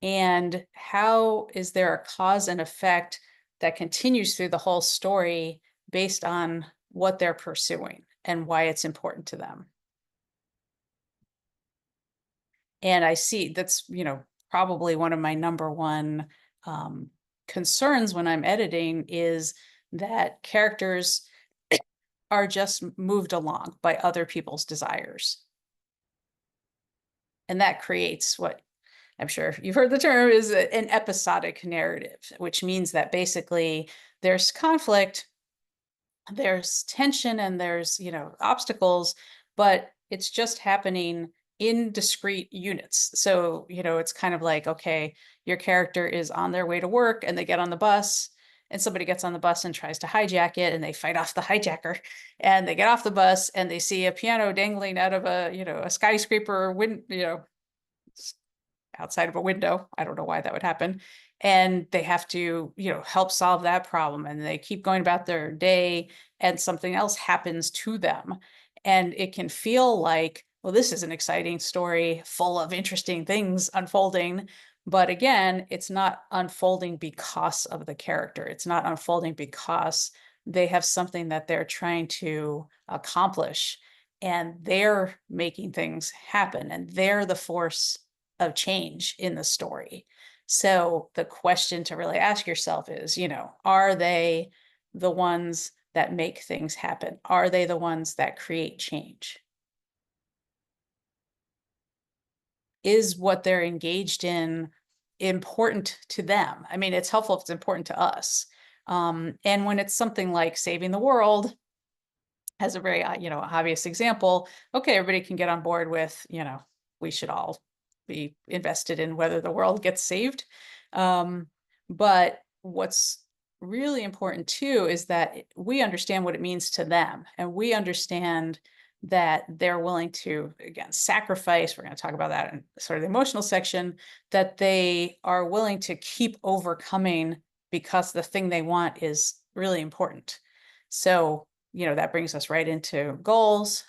S6: And how is there a cause and effect that continues through the whole story based on what they're pursuing? and why it's important to them. And I see that's, probably one of my number one concerns when I'm editing is that characters are just moved along by other people's desires. And that creates what I'm sure you've heard the term is an episodic narrative, which means that basically there's conflict, there's tension, and there's, obstacles, but it's just happening in discrete units. So, it's kind of like, okay, your character is on their way to work and they get on the bus and somebody gets on the bus and tries to hijack it and they fight off the hijacker, and they get off the bus and they see a piano dangling out of a skyscraper outside of a window. I don't know why that would happen. And they have to, help solve that problem. And they keep going about their day and something else happens to them. And it can feel like, well, this is an exciting story full of interesting things unfolding. But again, it's not unfolding because of the character. It's not unfolding because they have something that they're trying to accomplish and they're making things happen and they're the force of change in the story. So the question to really ask yourself is, are they the ones that make things happen? Are they the ones that create change? Is what they're engaged in important to them? I mean, it's helpful if it's important to us. And when it's something like saving the world, as a very, obvious example, okay, everybody can get on board with, we should all be invested in whether the world gets saved. But what's really important too is that we understand what it means to them, and we understand that they're willing to, again, sacrifice. We're going to talk about that in sort of the emotional section, that they are willing to keep overcoming because the thing they want is really important. So, that brings us right into goals.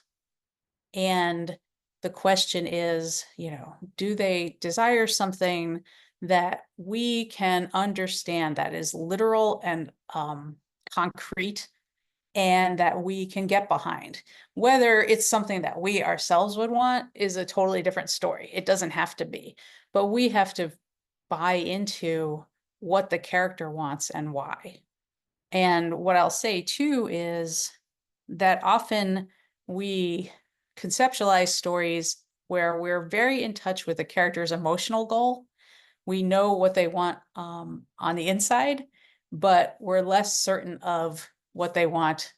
S6: And the question is, do they desire something that we can understand that is literal and concrete and that we can get behind? Whether it's something that we ourselves would want is a totally different story. It doesn't have to be, but we have to buy into what the character wants and why. And what I'll say too is that often we conceptualize stories where we're very in touch with the character's emotional goal. We know what they want on the inside, but we're less certain of what they want,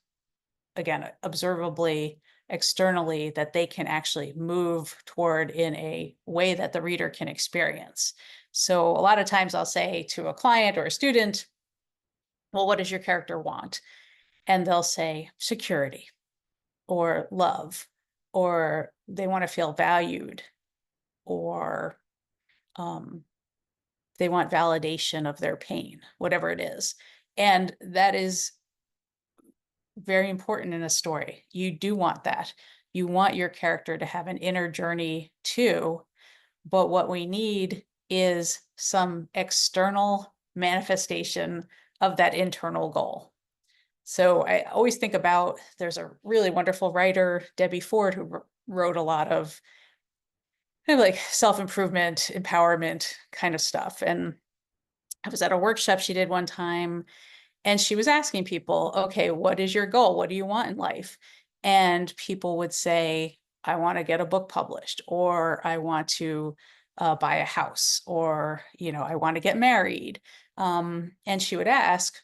S6: again, observably, externally, that they can actually move toward in a way that the reader can experience. So a lot of times I'll say to a client or a student, well, what does your character want? And they'll say security or love, or they want to feel valued, or they want validation of their pain, whatever it is. And that is very important in a story. You do want that. You want your character to have an inner journey too. But what we need is some external manifestation of that internal goal. So I always think about, there's a really wonderful writer, Debbie Ford, who wrote a lot of kind of like self-improvement, empowerment kind of stuff. And I was at a workshop she did one time, and she was asking people, okay, what is your goal? What do you want in life? And people would say, I want to get a book published, or I want to buy a house, or, I want to get married. And she would ask,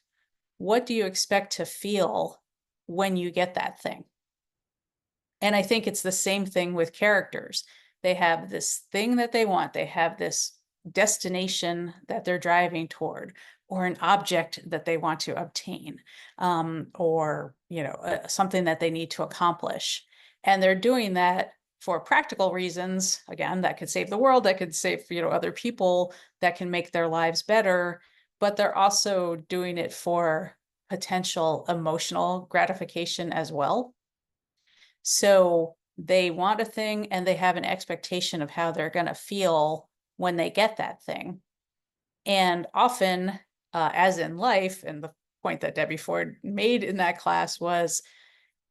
S6: what do you expect to feel when you get that thing? And I think it's the same thing with characters. They have this thing that they want. They have this destination that they're driving toward, or an object that they want to obtain, or, something that they need to accomplish. And they're doing that for practical reasons. Again, that could save the world, that could save, other people, that can make their lives better. But they're also doing it for potential emotional gratification as well. So they want a thing and they have an expectation of how they're going to feel when they get that thing. And often, as in life, and the point that Debbie Ford made in that class was,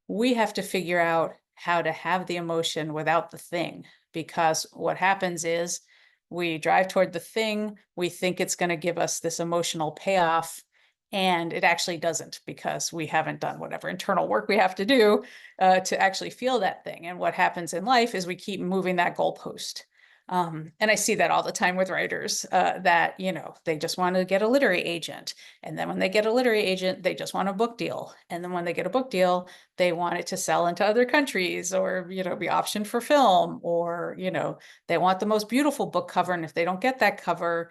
S6: we have to figure out how to have the emotion without the thing, because what happens is we drive toward the thing, we think it's going to give us this emotional payoff, and it actually doesn't, because we haven't done whatever internal work we have to do to actually feel that thing. And what happens in life is we keep moving that goalpost. And I see that all the time with writers that, you know, they just want to get a literary agent. And then when they get a literary agent, they just want a book deal. And then when they get a book deal, they want it to sell into other countries, or, you know, be optioned for film, or, you know, they want the most beautiful book cover. And if they don't get that cover,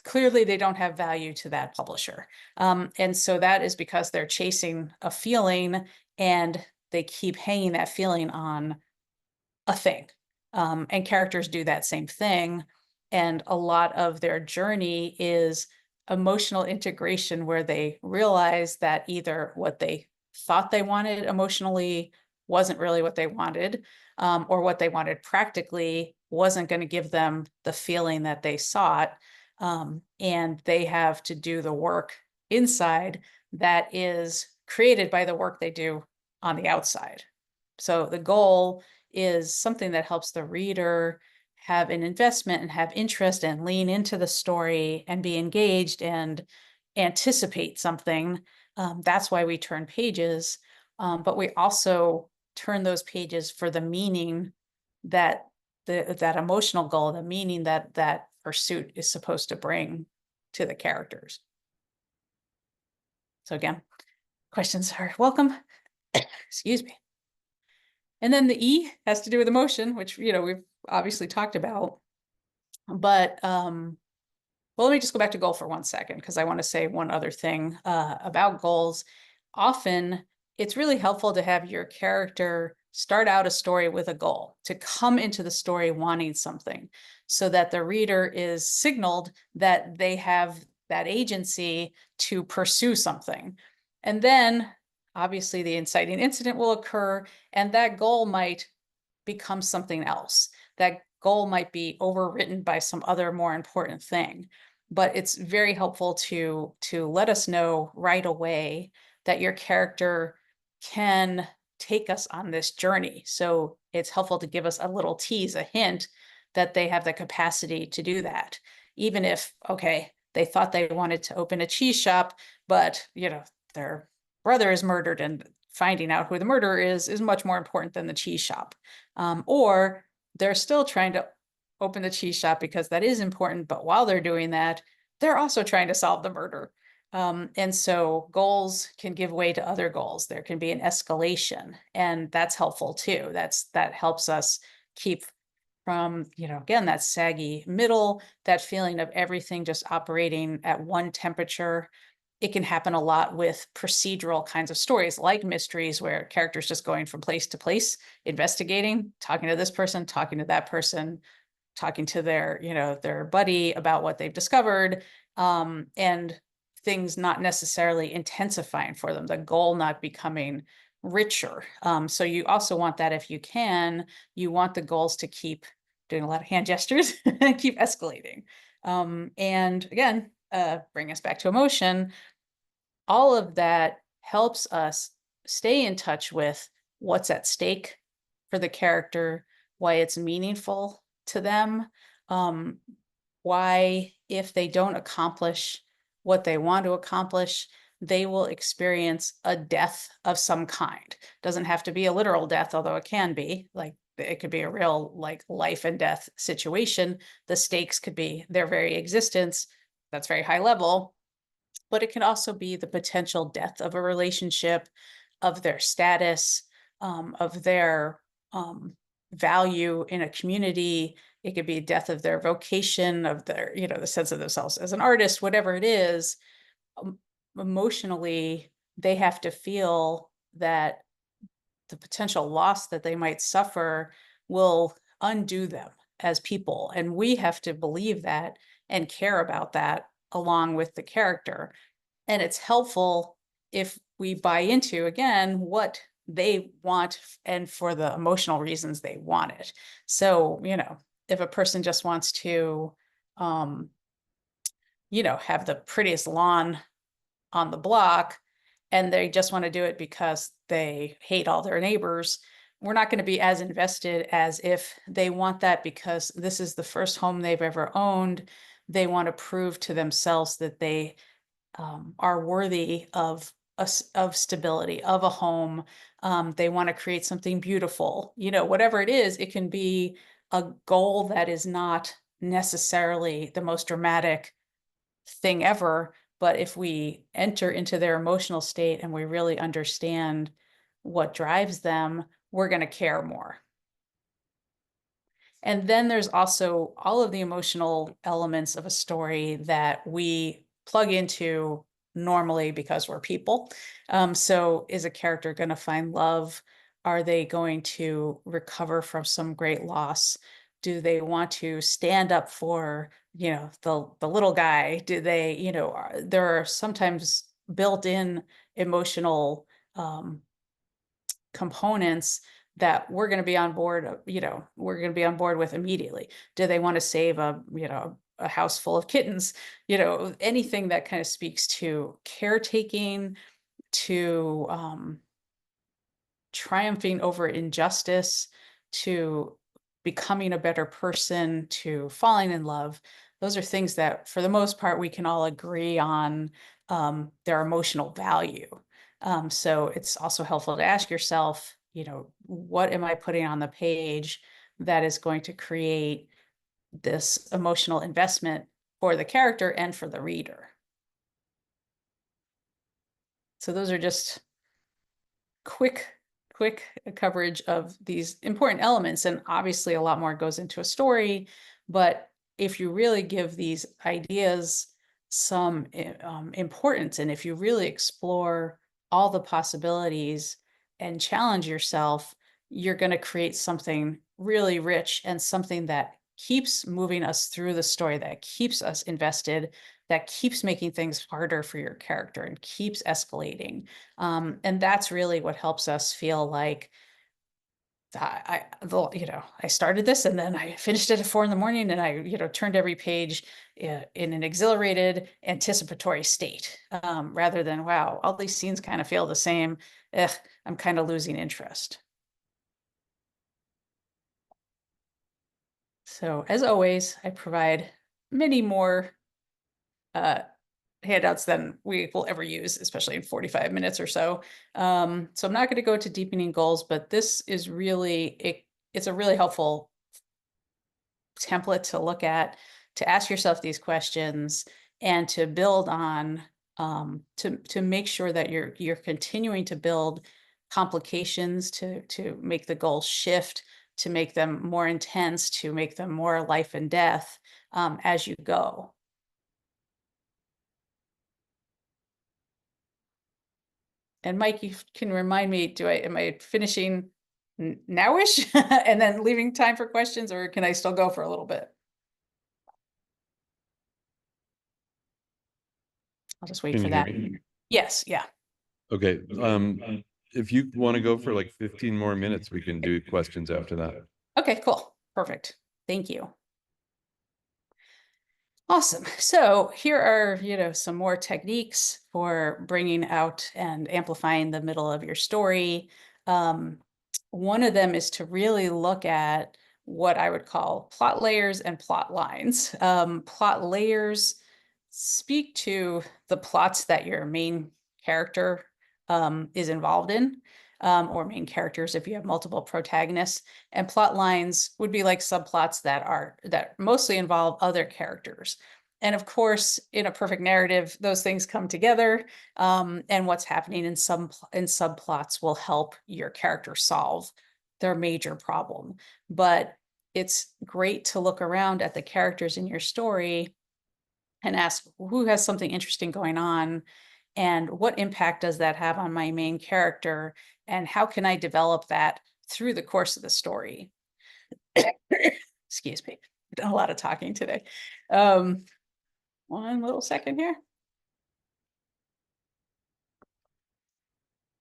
S6: clearly they don't have value to that publisher. And so that is because they're chasing a feeling, and they keep hanging that feeling on a thing. And characters do that same thing. And a lot of their journey is emotional integration, where they realize that either what they thought they wanted emotionally wasn't really what they wanted, or what they wanted practically wasn't going to give them the feeling that they sought. And they have to do the work inside that is created by the work they do on the outside. So the goal is something that helps the reader have an investment and have interest and lean into the story and be engaged and anticipate something. That's why we turn pages, but we also turn those pages for the meaning that that emotional goal, the meaning that that pursuit is supposed to bring to the characters. So again, questions are welcome. Excuse me. And then the E has to do with emotion, which, you know, we've obviously talked about. But well, let me just go back to goal for 1 second, because I want to say one other thing about goals. Often it's really helpful to have your character start out a story with a goal, to come into the story wanting something, so that the reader is signaled that they have that agency to pursue something. And then obviously the inciting incident will occur, and that goal might become something else. That goal might be overwritten by some other more important thing. But it's very helpful to let us know right away that your character can take us on this journey. So it's helpful to give us a little tease, a hint that they have the capacity to do that. Even if, okay, they thought they wanted to open a cheese shop, but, you know, their brother is murdered, and finding out who the murderer is much more important than the cheese shop. Or they're still trying to open the cheese shop because that is important, but while they're doing that, they're also trying to solve the murder. And so goals can give way to other goals. There can be an escalation, and that's helpful too. That helps us keep from, you know, again, that saggy middle, that feeling of everything just operating at one temperature. It can happen a lot with procedural kinds of stories, like mysteries, where characters just going from place to place, investigating, talking to this person, talking to that person, talking to their, you know, their buddy about what they've discovered, and things not necessarily intensifying for them, the goal not becoming richer. So you also want that, if you can, you want the goals to keep doing a lot of hand gestures and keep escalating. And again, bring us back to emotion. All of that helps us stay in touch with what's at stake for the character, why it's meaningful to them, why, if they don't accomplish what they want to accomplish, they will experience a death of some kind. Doesn't have to be a literal death, although it can be. Like, it could be a real, like, life and death situation. The stakes could be their very existence. That's very high level. But it can also be the potential death of a relationship, of their status, of their value in a community. It could be death of their vocation, of their, you know, the sense of themselves as an artist, whatever it is. Emotionally, they have to feel that the potential loss that they might suffer will undo them as people. And we have to believe that and care about that along with the character. And it's helpful if we buy into, again, what they want and for the emotional reasons they want it. So, you know, if a person just wants to, you know, have the prettiest lawn on the block, and they just want to do it because they hate all their neighbors, we're not going to be as invested as if they want that because this is the first home they've ever owned. They want to prove to themselves that they are worthy of of stability, of a home. They want to create something beautiful, you know, whatever it is. It can be a goal that is not necessarily the most dramatic thing ever, but if we enter into their emotional state and we really understand what drives them, we're going to care more. And then there's also all of the emotional elements of a story that we plug into normally because we're people. So is a character going to find love? Are they going to recover from some great loss? Do they want to stand up for, you know, the little guy? Do they, you know, there are sometimes built-in emotional components that we're going to be on board, you know, we're going to be on board with immediately. Do they want to save a, you know, a house full of kittens? You know, anything that kind of speaks to caretaking, to triumphing over injustice, to becoming a better person, to falling in love. Those are things that, for the most part, we can all agree on their emotional value. So it's also helpful to ask yourself, you know, what am I putting on the page that is going to create this emotional investment for the character and for the reader? So those are just quick coverage of these important elements. And obviously a lot more goes into a story, but if you really give these ideas some importance, and if you really explore all the possibilities and challenge yourself, you're going to create something really rich and something that keeps moving us through the story, that keeps us invested, that keeps making things harder for your character and keeps escalating. And that's really what helps us feel like you know, I started this and then I finished it at 4 a.m. and I, you know, turned every page in an exhilarated, anticipatory state, rather than, wow, all these scenes kind of feel the same. I'm kind of losing interest. So as always, I provide many more handouts than we will ever use, especially in 45 minutes or so. So I'm not going to go to deepening goals, but this is really, it's a really helpful template to look at, to ask yourself these questions and to build on, to make sure that you're continuing to build complications to make the goals shift, to make them more intense, to make them more life and death as you go. And Mike, you can remind me, am I finishing nowish and then leaving time for questions, or can I still go for a little bit? I'll just wait
S1: Can
S6: for
S1: you hear
S6: that.
S1: me?
S6: Yes, yeah.
S1: Okay, if you want to go for like 15 more minutes, we can do questions after that.
S6: Okay, cool. Perfect. Thank you. Awesome. So here are, you know, some more techniques for bringing out and amplifying the middle of your story. One of them is to really look at what I would call plot layers and plot lines. Plot layers speak to the plots that your main character is involved in, or main characters if you have multiple protagonists. And plot lines would be like subplots that mostly involve other characters. And of course, in a perfect narrative, those things come together, and what's happening in subplots will help your character solve their major problem. But it's great to look around at the characters in your story and ask, who has something interesting going on, and what impact does that have on my main character, and how can I develop that through the course of the story? Excuse me, I've done a lot of talking today. One little second here.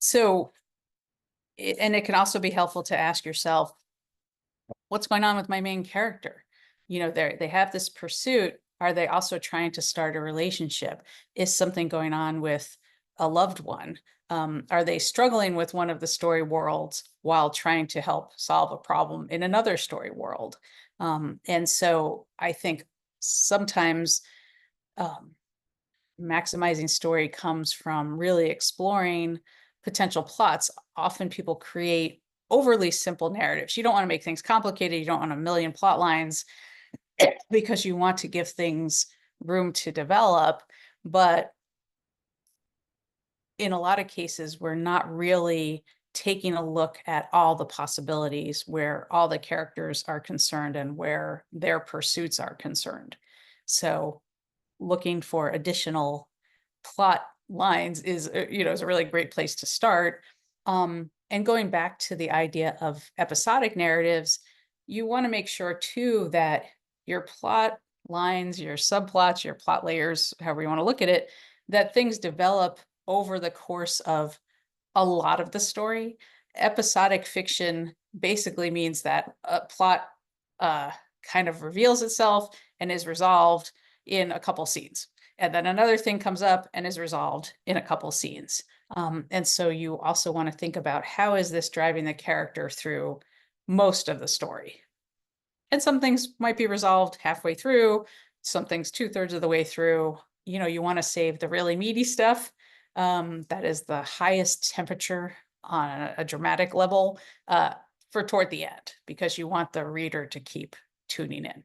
S6: So, and it can also be helpful to ask yourself, what's going on with my main character? You know, they have this pursuit. Are they also trying to start a relationship? Is something going on with a loved one? Are they struggling with one of the story worlds while trying to help solve a problem in another story world? And so I think sometimes maximizing story comes from really exploring potential plots. Often people create overly simple narratives. You don't want to make things complicated. You don't want a million plot lines because you want to give things room to develop. But in a lot of cases, we're not really taking a look at all the possibilities where all the characters are concerned and where their pursuits are concerned. So looking for additional plot lines is, is a really great place to start. And going back to the idea of episodic narratives, you want to make sure too that your plot lines, your subplots, your plot layers, however you want to look at it, that things develop over the course of a lot of the story. Episodic fiction basically means that a plot kind of reveals itself and is resolved in a couple scenes. And then another thing comes up and is resolved in a couple scenes. And so you also want to think about how is this driving the character through most of the story? And some things might be resolved halfway through, some things 2/3 of the way through. You want to save the really meaty stuff. That is the highest temperature on a dramatic level for toward the end, because you want the reader to keep tuning in.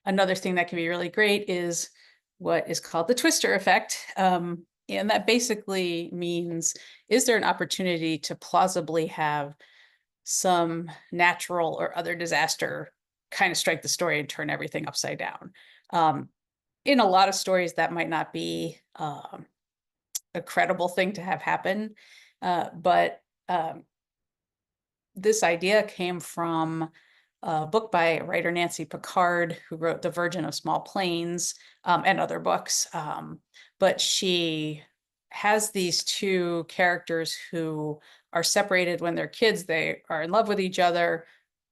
S6: Another thing that can be really great is what is called the twister effect. And that basically means, is there an opportunity to plausibly have some natural or other disaster kind of strike the story and turn everything upside down? In a lot of stories, that might not be a credible thing to have happen. But this idea came from a book by writer Nancy Pickard, who wrote The Virgin of Small Plains and other books. But she has these two characters who are separated when they're kids. They are in love with each other.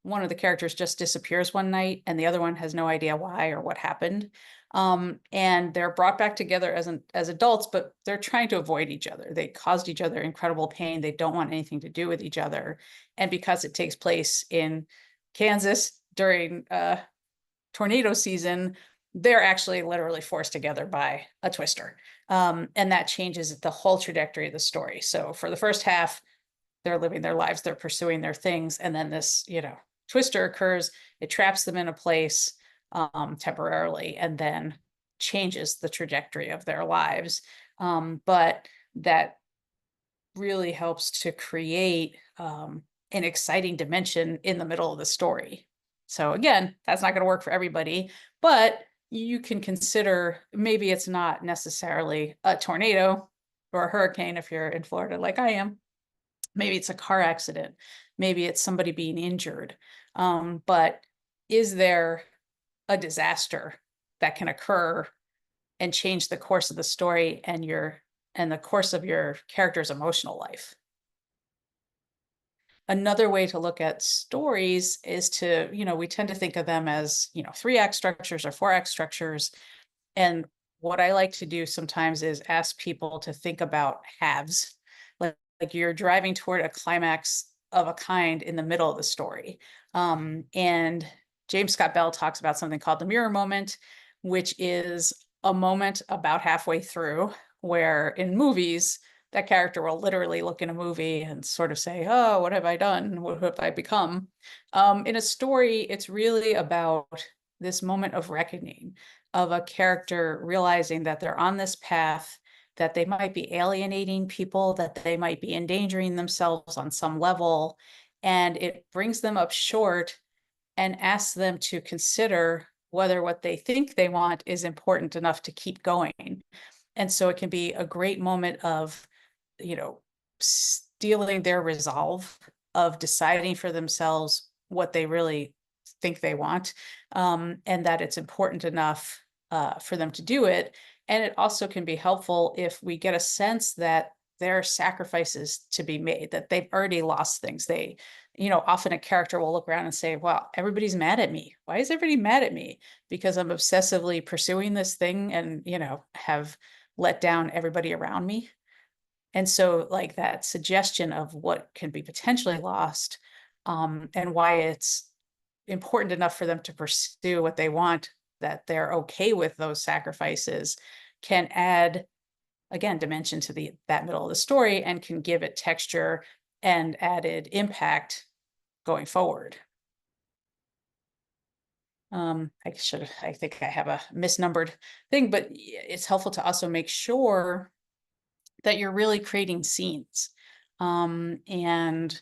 S6: One of the characters just disappears one night and the other one has no idea why or what happened. And they're brought back together as adults, but they're trying to avoid each other. They caused each other incredible pain. They don't want anything to do with each other. And because it takes place in Kansas during tornado season, they're actually literally forced together by a twister. And that changes the whole trajectory of the story. So for the first half, they're living their lives, they're pursuing their things. And then this, twister occurs, it traps them in a place temporarily and then changes the trajectory of their lives. But that really helps to create an exciting dimension in the middle of the story. So again, that's not going to work for everybody, but you can consider maybe it's not necessarily a tornado or a hurricane if you're in Florida like I am. Maybe it's a car accident. Maybe it's somebody being injured. But is there a disaster that can occur and change the course of the story and the course of your character's emotional life? Another way to look at stories is to, we tend to think of them as, 3-act structures or 4-act structures. And what I like to do sometimes is ask people to think about halves, like you're driving toward a climax of a kind in the middle of the story. And James Scott Bell talks about something called the mirror moment, which is a moment about halfway through where in movies, that character will literally look in a movie and sort of say, oh, what have I done? What have I become? In a story, it's really about this moment of reckoning, of a character realizing that they're on this path, that they might be alienating people, that they might be endangering themselves on some level. And it brings them up short and asks them to consider whether what they think they want is important enough to keep going. And so it can be a great moment of, stealing their resolve, of deciding for themselves what they really think they want, and that it's important enough for them to do it. And it also can be helpful if we get a sense that there are sacrifices to be made, that they've already lost things. Often a character will look around and say, well, everybody's mad at me. Why is everybody mad at me? Because I'm obsessively pursuing this thing and, have let down everybody around me. And so like that suggestion of what can be potentially lost, and why it's important enough for them to pursue what they want, that they're okay with those sacrifices, can add, again, dimension to that middle of the story and can give it texture and added impact going forward. I think I have a misnumbered thing, but it's helpful to also make sure that you're really creating scenes. And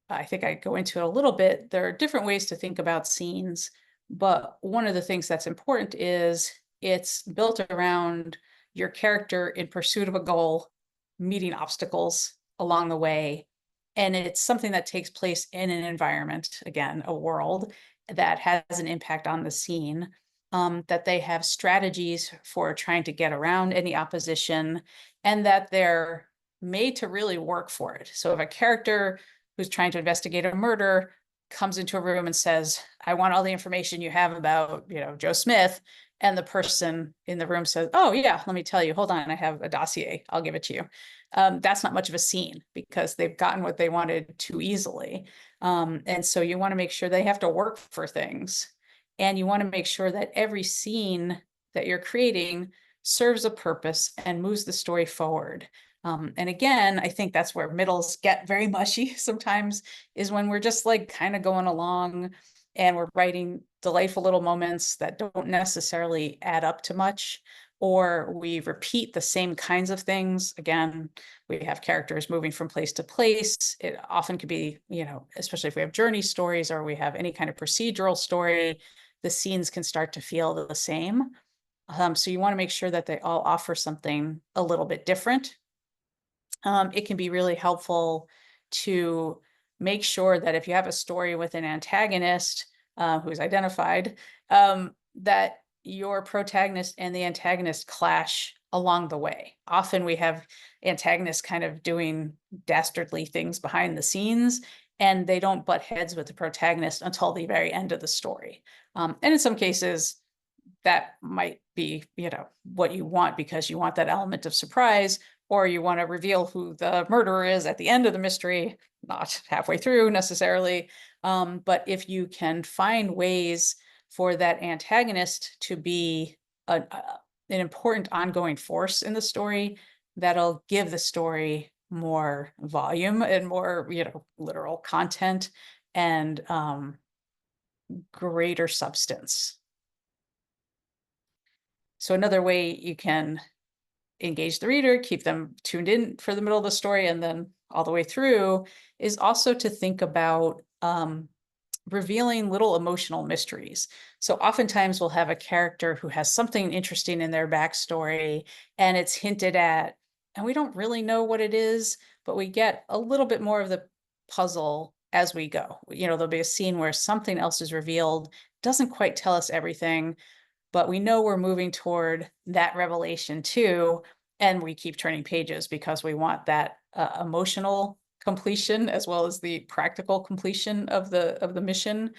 S6: I think I go into it a little bit. There are different ways to think about scenes, but one of the things that's important is it's built around your character in pursuit of a goal, meeting obstacles along the way. And it's something that takes place in an environment, again, a world that has an impact on the scene, that they have strategies for trying to get around any opposition, and that they're made to really work for it. So if a character who's trying to investigate a murder comes into a room and says, I want all the information you have about, Joe Smith, and the person in the room says, oh yeah, let me tell you, hold on, I have a dossier, I'll give it to you. That's not much of a scene because they've gotten what they wanted too easily. And so you want to make sure they have to work for things. And you want to make sure that every scene that you're creating serves a purpose and moves the story forward. And again, I think that's where middles get very mushy sometimes, is when we're just like kind of going along and we're writing delightful little moments that don't necessarily add up to much, or we repeat the same kinds of things. Again, we have characters moving from place to place. It often could be, especially if we have journey stories or we have any kind of procedural story, the scenes can start to feel the same. So you want to make sure that they all offer something a little bit different. It can be really helpful to make sure that if you have a story with an antagonist who's identified, that your protagonist and the antagonist clash along the way. Often we have antagonists kind of doing dastardly things behind the scenes, and they don't butt heads with the protagonist until the very end of the story. And in some cases, that might be, what you want, because you want that element of surprise, or you want to reveal who the murderer is at the end of the mystery, not halfway through necessarily. But if you can find ways for that antagonist to be an important ongoing force in the story, that'll give the story more volume and more, literal content and greater substance. So another way you can engage the reader, keep them tuned in for the middle of the story and then all the way through, is also to think about revealing little emotional mysteries. So oftentimes we'll have a character who has something interesting in their backstory and it's hinted at, and we don't really know what it is, but we get a little bit more of the puzzle as we go. There'll be a scene where something else is revealed, doesn't quite tell us everything, but we know we're moving toward that revelation too. And we keep turning pages because we want that emotional completion as well as the practical completion of the mission.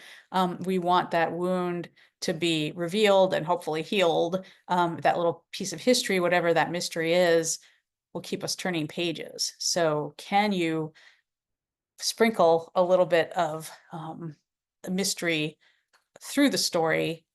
S6: We want that wound to be revealed and hopefully healed. That little piece of history, whatever that mystery is, will keep us turning pages. So can you sprinkle a little bit of mystery through the story?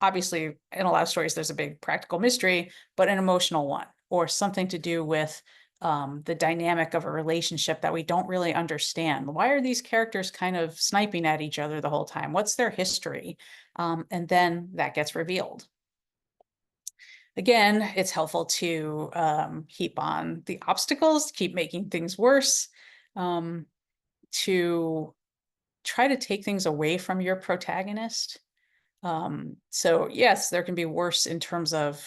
S6: Obviously, in a lot of stories, there's a big practical mystery, but an emotional one, or something to do with the dynamic of a relationship that we don't really understand. Why are these characters kind of sniping at each other the whole time? What's their history? And then that gets revealed. Again, it's helpful to heap on the obstacles, keep making things worse, to try to take things away from your protagonist. So yes, there can be worse in terms of,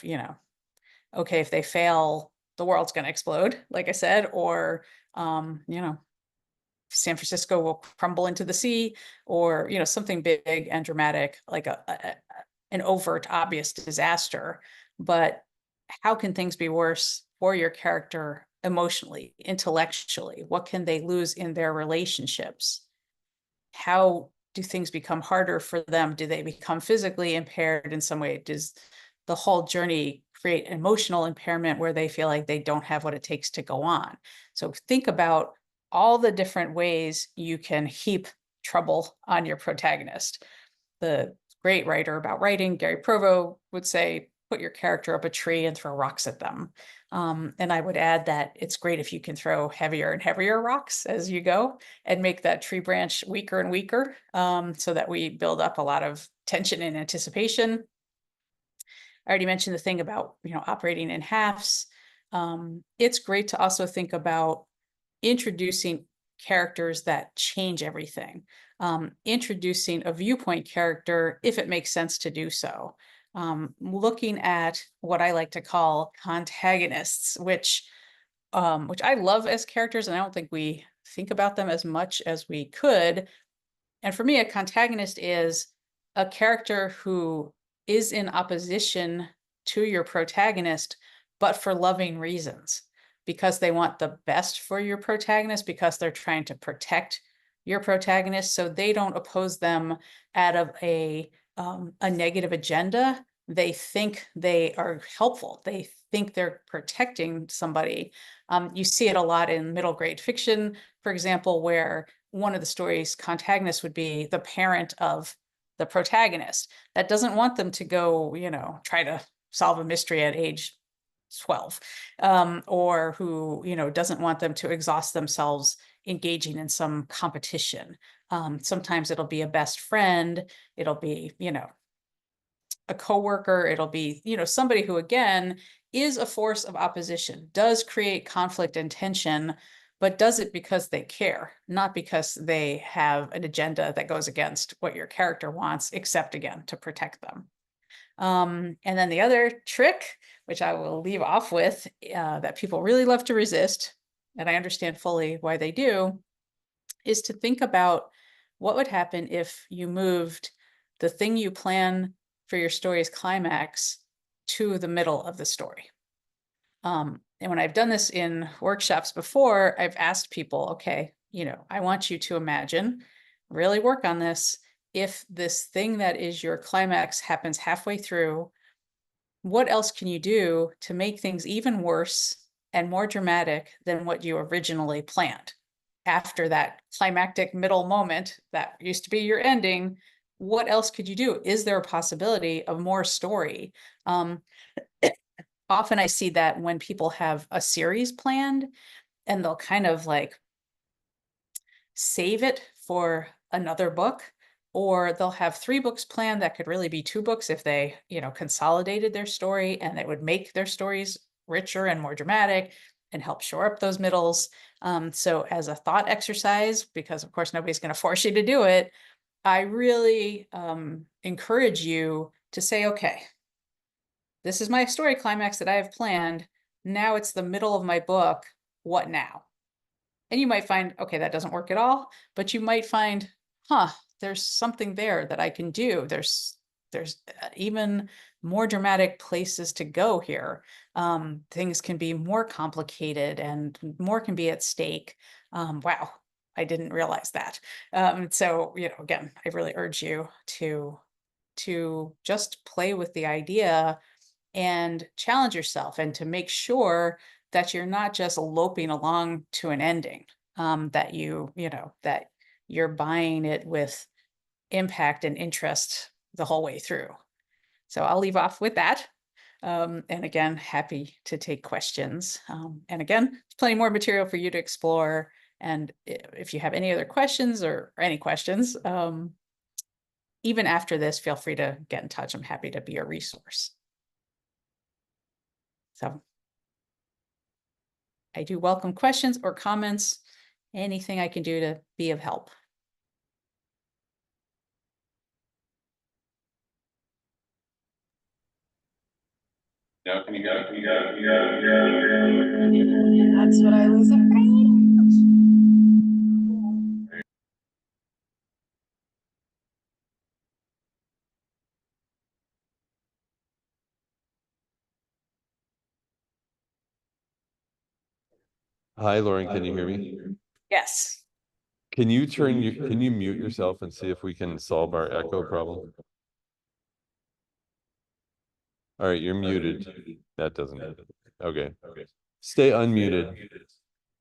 S6: okay, if they fail, the world's going to explode, like I said, or, San Francisco will crumble into the sea, or, something big and dramatic, like an overt, obvious disaster. But how can things be worse for your character emotionally, intellectually? What can they lose in their relationships? How do things become harder for them? Do they become physically impaired in some way? Does the whole journey create emotional impairment where they feel like they don't have what it takes to go on. So think about all the different ways you can heap trouble on your protagonist. The great writer about writing, Gary Provo, would say, put your character up a tree and throw rocks at them. And I would add that it's great if you can throw heavier and heavier rocks as you go and make that tree branch weaker and weaker, so that we build up a lot of tension and anticipation. I already mentioned the thing about, operating in halves. It's great to also think about introducing characters that change everything. Introducing a viewpoint character if it makes sense to do so. Looking at what I like to call contagonists, which I love as characters, and I don't think we think about them as much as we could. And for me, a contagonist is a character who is in opposition to your protagonist, but for loving reasons, because they want the best for your protagonist, because they're trying to protect your protagonist. So they don't oppose them out of a negative agenda. They think they are helpful. They think they're protecting somebody. You see it a lot in middle grade fiction, for example, where one of the story's protagonists would be the parent of the protagonist that doesn't want them to go, try to solve a mystery at age 12, or who, doesn't want them to exhaust themselves engaging in some competition. Sometimes it'll be a best friend, it'll be, a coworker, it'll be, somebody who, again, is a force of opposition, does create conflict and tension, but does it because they care, not because they have an agenda that goes against what your character wants, except, again, to protect them. And then the other trick, which I will leave off with, that people really love to resist, and I understand fully why they do, is to think about what would happen if you moved the thing you plan for your story's climax to the middle of the story. And when I've done this in workshops before, I've asked people, okay, I want you to imagine, really work on this. If this thing that is your climax happens halfway through, what else can you do to make things even worse and more dramatic than what you originally planned? After that climactic middle moment that used to be your ending, what else could you do? Is there a possibility of more story? Often I see that when people have a series planned and they'll kind of like save it for another book, or they'll have 3 books planned that could really be 2 books if they, consolidated their story, and it would make their stories richer and more dramatic and help shore up those middles. So as a thought exercise, because of course nobody's going to force you to do it, I really encourage you to say, okay, this is my story climax that I have planned. Now it's the middle of my book. What now? And you might find, okay, that doesn't work at all, but you might find, there's something there that I can do. There's even more dramatic places to go here. Things can be more complicated and more can be at stake. Wow, I didn't realize that. So, again, I really urge you to just play with the idea and challenge yourself, and to make sure that you're not just loping along to an ending, that that you're buying it with impact and interest the whole way through. So I'll leave off with that. And again, happy to take questions. And again, there's plenty more material for you to explore. And if you have any other questions or any questions, even after this, feel free to get in touch. I'm happy to be a resource. So I do welcome questions or comments, anything I can do to be of help.
S1: Now, can you go?
S4: That's what I was afraid of.
S1: Hi, Lorin, can you hear me?
S6: Yes.
S1: Can you mute yourself and see if we can solve our echo problem? All right, you're muted. That doesn't, okay. Stay unmuted.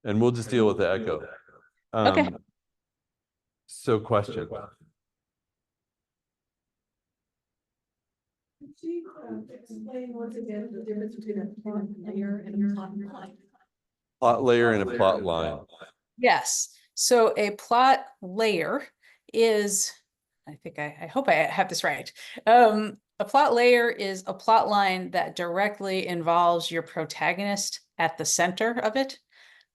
S1: And we'll just deal with the echo.
S6: Okay.
S1: So question.
S2: Could you explain once again the difference between a plot layer and a plot line?
S1: Plot layer and a plot line.
S6: Yes, so a plot layer is, I think I hope I have this right. A plot layer is a plot line that directly involves your protagonist at the center of it.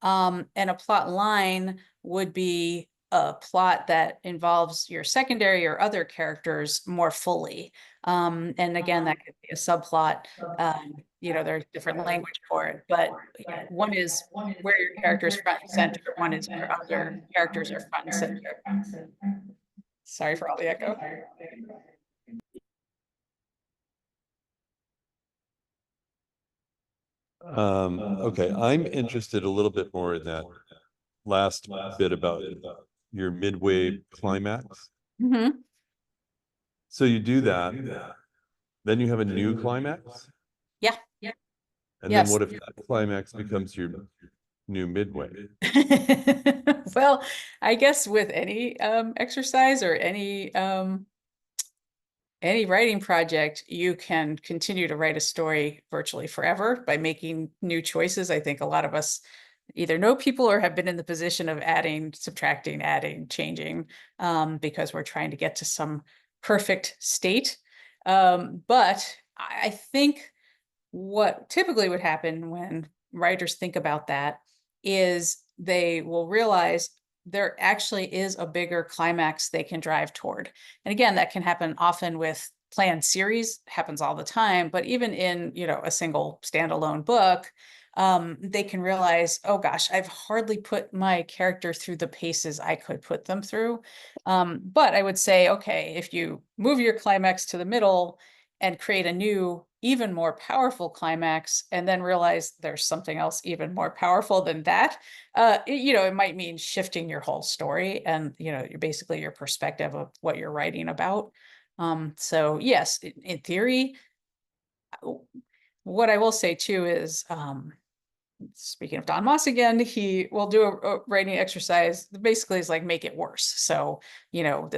S6: And a plot line would be a plot that involves your secondary or other characters more fully. And again, that could be a subplot. You know, there's different language for it, but one is where your character is front and center, one is where other characters are front and center. Sorry for all the echo.
S1: Okay, I'm interested a little bit more in that last bit about your midway climax.
S6: Mhm.
S1: So you do that, then you have a new climax?
S6: Yeah.
S1: And then
S6: Yes.
S1: what if that climax becomes your new midway?
S6: Well, I guess with any exercise or any writing project, you can continue to write a story virtually forever by making new choices. I think a lot of us either know people or have been in the position of adding, subtracting, adding, changing, because we're trying to get to some perfect state. But I think what typically would happen when writers think about that is they will realize there actually is a bigger climax they can drive toward. And again, that can happen often with planned series, happens all the time, but even in, you know, a single standalone book, they can realize, oh gosh, I've hardly put my character through the paces I could put them through. But I would say, okay, if you move your climax to the middle and create a new, even more powerful climax, and then realize there's something else even more powerful than that, you know, it might mean shifting your whole story and, you know, basically your perspective of what you're writing about. So yes, in theory, what I will say too is, speaking of Don Moss again, he will do a writing exercise that basically is like make it worse. So, you know,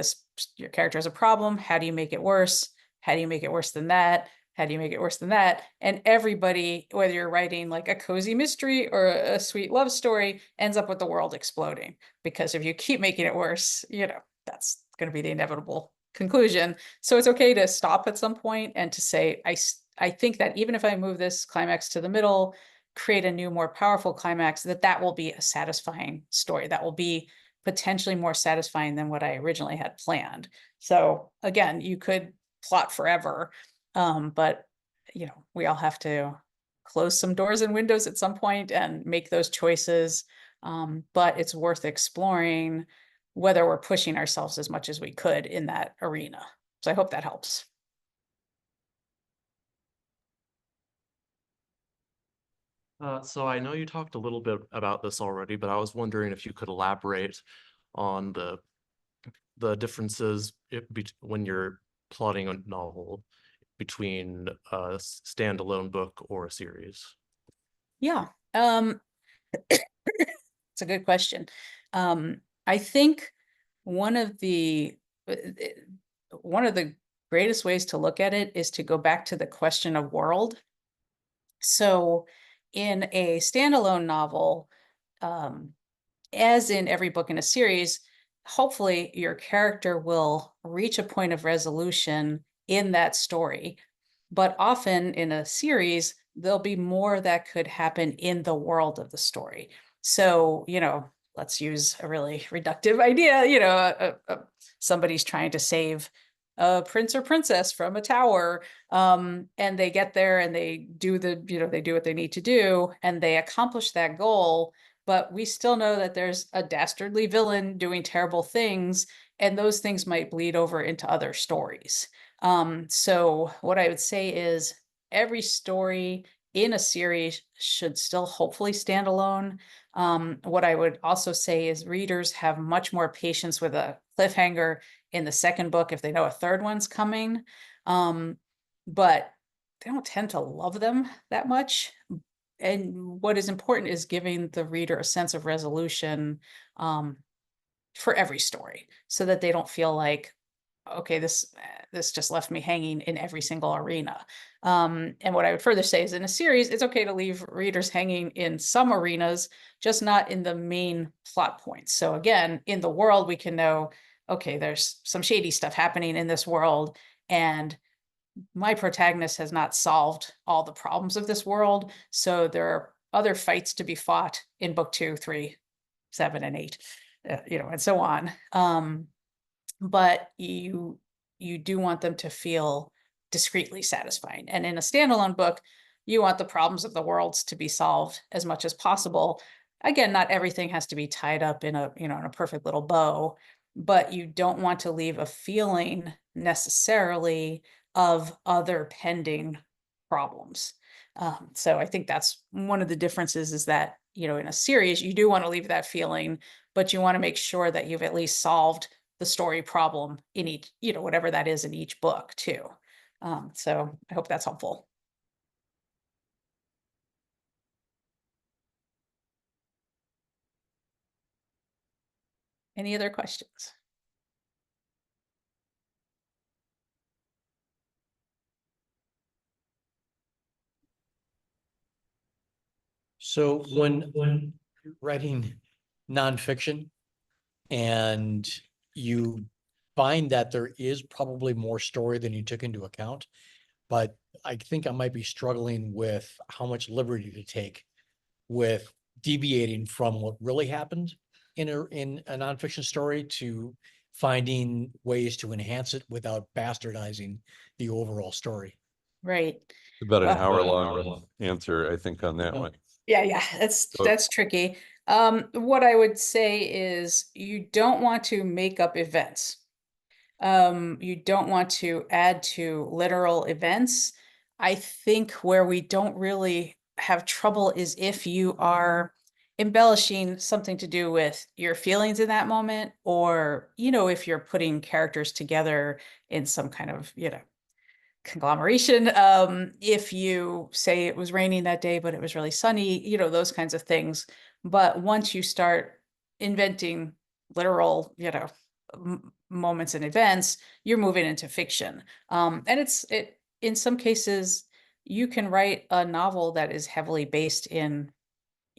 S6: your character has a problem. How do you make it worse? How do you make it worse than that? How do you make it worse than that? And everybody, whether you're writing like a cozy mystery or a sweet love story, ends up with the world exploding. Because if you keep making it worse, you know, that's going to be the inevitable conclusion. So it's okay to stop at some point and to say, I think that even if I move this climax to the middle, create a new, more powerful climax, that will be a satisfying story. That will be potentially more satisfying than what I originally had planned. So again, you could plot forever, but you know, we all have to close some doors and windows at some point and make those choices. But it's worth exploring whether we're pushing ourselves as much as we could in that arena. So I hope that helps.
S7: So I know you talked a little bit about this already, but I was wondering if you could elaborate on the differences when you're plotting a novel between a standalone book or a series.
S6: Yeah, it's a good question. I think one of the greatest ways to look at it is to go back to the question of world. So in a standalone novel, as in every book in a series, hopefully your character will reach a point of resolution in that story. But often in a series, there'll be more that could happen in the world of the story. So, you know, let's use a really reductive idea, you know, somebody's trying to save a prince or princess from a tower, and they get there and they do they do what they need to do and they accomplish that goal, but we still know that there's a dastardly villain doing terrible things, and those things might bleed over into other stories. So what I would say is every story in a series should still hopefully stand alone. What I would also say is readers have much more patience with a cliffhanger in the second book if they know a third one's coming. But they don't tend to love them that much. And what is important is giving the reader a sense of resolution for every story, so that they don't feel like, okay, this just left me hanging in every single arena. And what I would further say is, in a series, it's okay to leave readers hanging in some arenas, just not in the main plot points. So again, in the world, we can know, okay, there's some shady stuff happening in this world, and my protagonist has not solved all the problems of this world. So there are other fights to be fought in book 2, 3, 7, and 8, and so on. But you do want them to feel discreetly satisfying. And in a standalone book, you want the problems of the worlds to be solved as much as possible. Again, not everything has to be tied up in in a perfect little bow, but you don't want to leave a feeling necessarily of other pending problems. So I think that's one of the differences, is that, in a series, you do want to leave that feeling, but you want to make sure that you've at least solved the story problem in each, whatever that is in each book too. So I hope that's helpful. Any other questions?
S8: So when you're writing nonfiction and you find that there is probably more story than you took into account, but I think I might be struggling with how much liberty to take with deviating from what really happened in a nonfiction story to finding ways to enhance it without bastardizing the overall story.
S6: Right.
S1: About an
S6: Well-
S1: hour-long answer, I think, on that one.
S6: Yeah, that's tricky. What I would say is, you don't want to make up events. You don't want to add to literal events. I think where we don't really have trouble is if you are embellishing something to do with your feelings in that moment, or, if you're putting characters together in some kind of, conglomeration. If you say it was raining that day, but it was really sunny, those kinds of things. But once you start inventing literal, moments and events, you're moving into fiction. And in some cases, you can write a novel that is heavily based in,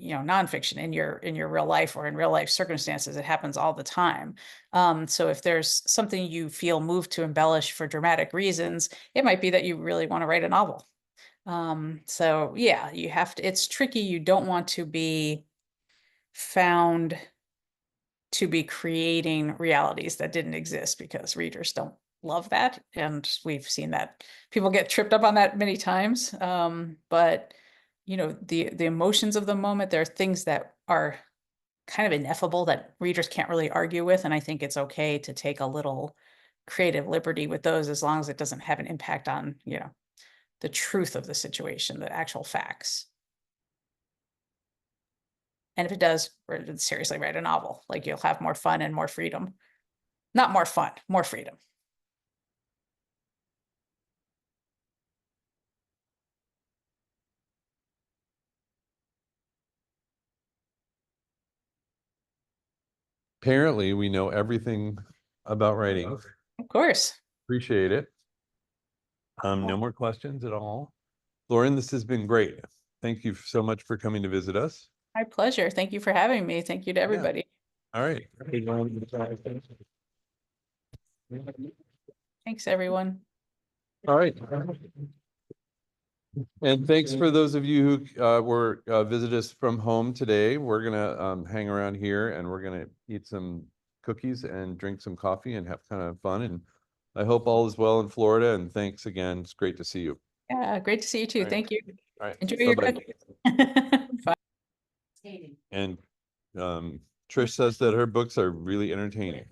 S6: nonfiction in your real life, or in real life circumstances. It happens all the time. So if there's something you feel moved to embellish for dramatic reasons, it might be that you really want to write a novel. So yeah, it's tricky. You don't want to be found to be creating realities that didn't exist, because readers don't love that. And we've seen that people get tripped up on that many times. But the emotions of the moment, there are things that are kind of ineffable that readers can't really argue with. And I think it's okay to take a little creative liberty with those, as long as it doesn't have an impact on, the truth of the situation, the actual facts. And if it does, seriously write a novel. Like, you'll have more fun and more freedom. Not more fun, more freedom.
S1: Apparently, we know everything about writing.
S6: Of course.
S1: Appreciate it. No more questions at all. Lorin, this has been great. Thank you so much for coming to visit us.
S6: My pleasure. Thank you for having me. Thank you to everybody.
S1: All right.
S6: Thanks, everyone.
S1: All right. And thanks for those of you who were visit us from home today. We're gonna hang around here, and we're gonna eat some cookies and drink some coffee and have kind of fun. And I hope all is well in Florida, and thanks again. It's great to see you.
S6: Yeah, great to see you too.
S1: All right.
S6: Thank you.
S1: All right.
S6: Enjoy your
S1: Bye-bye.
S6: cookies. Bye.
S1: And Trish says that her books are really entertaining.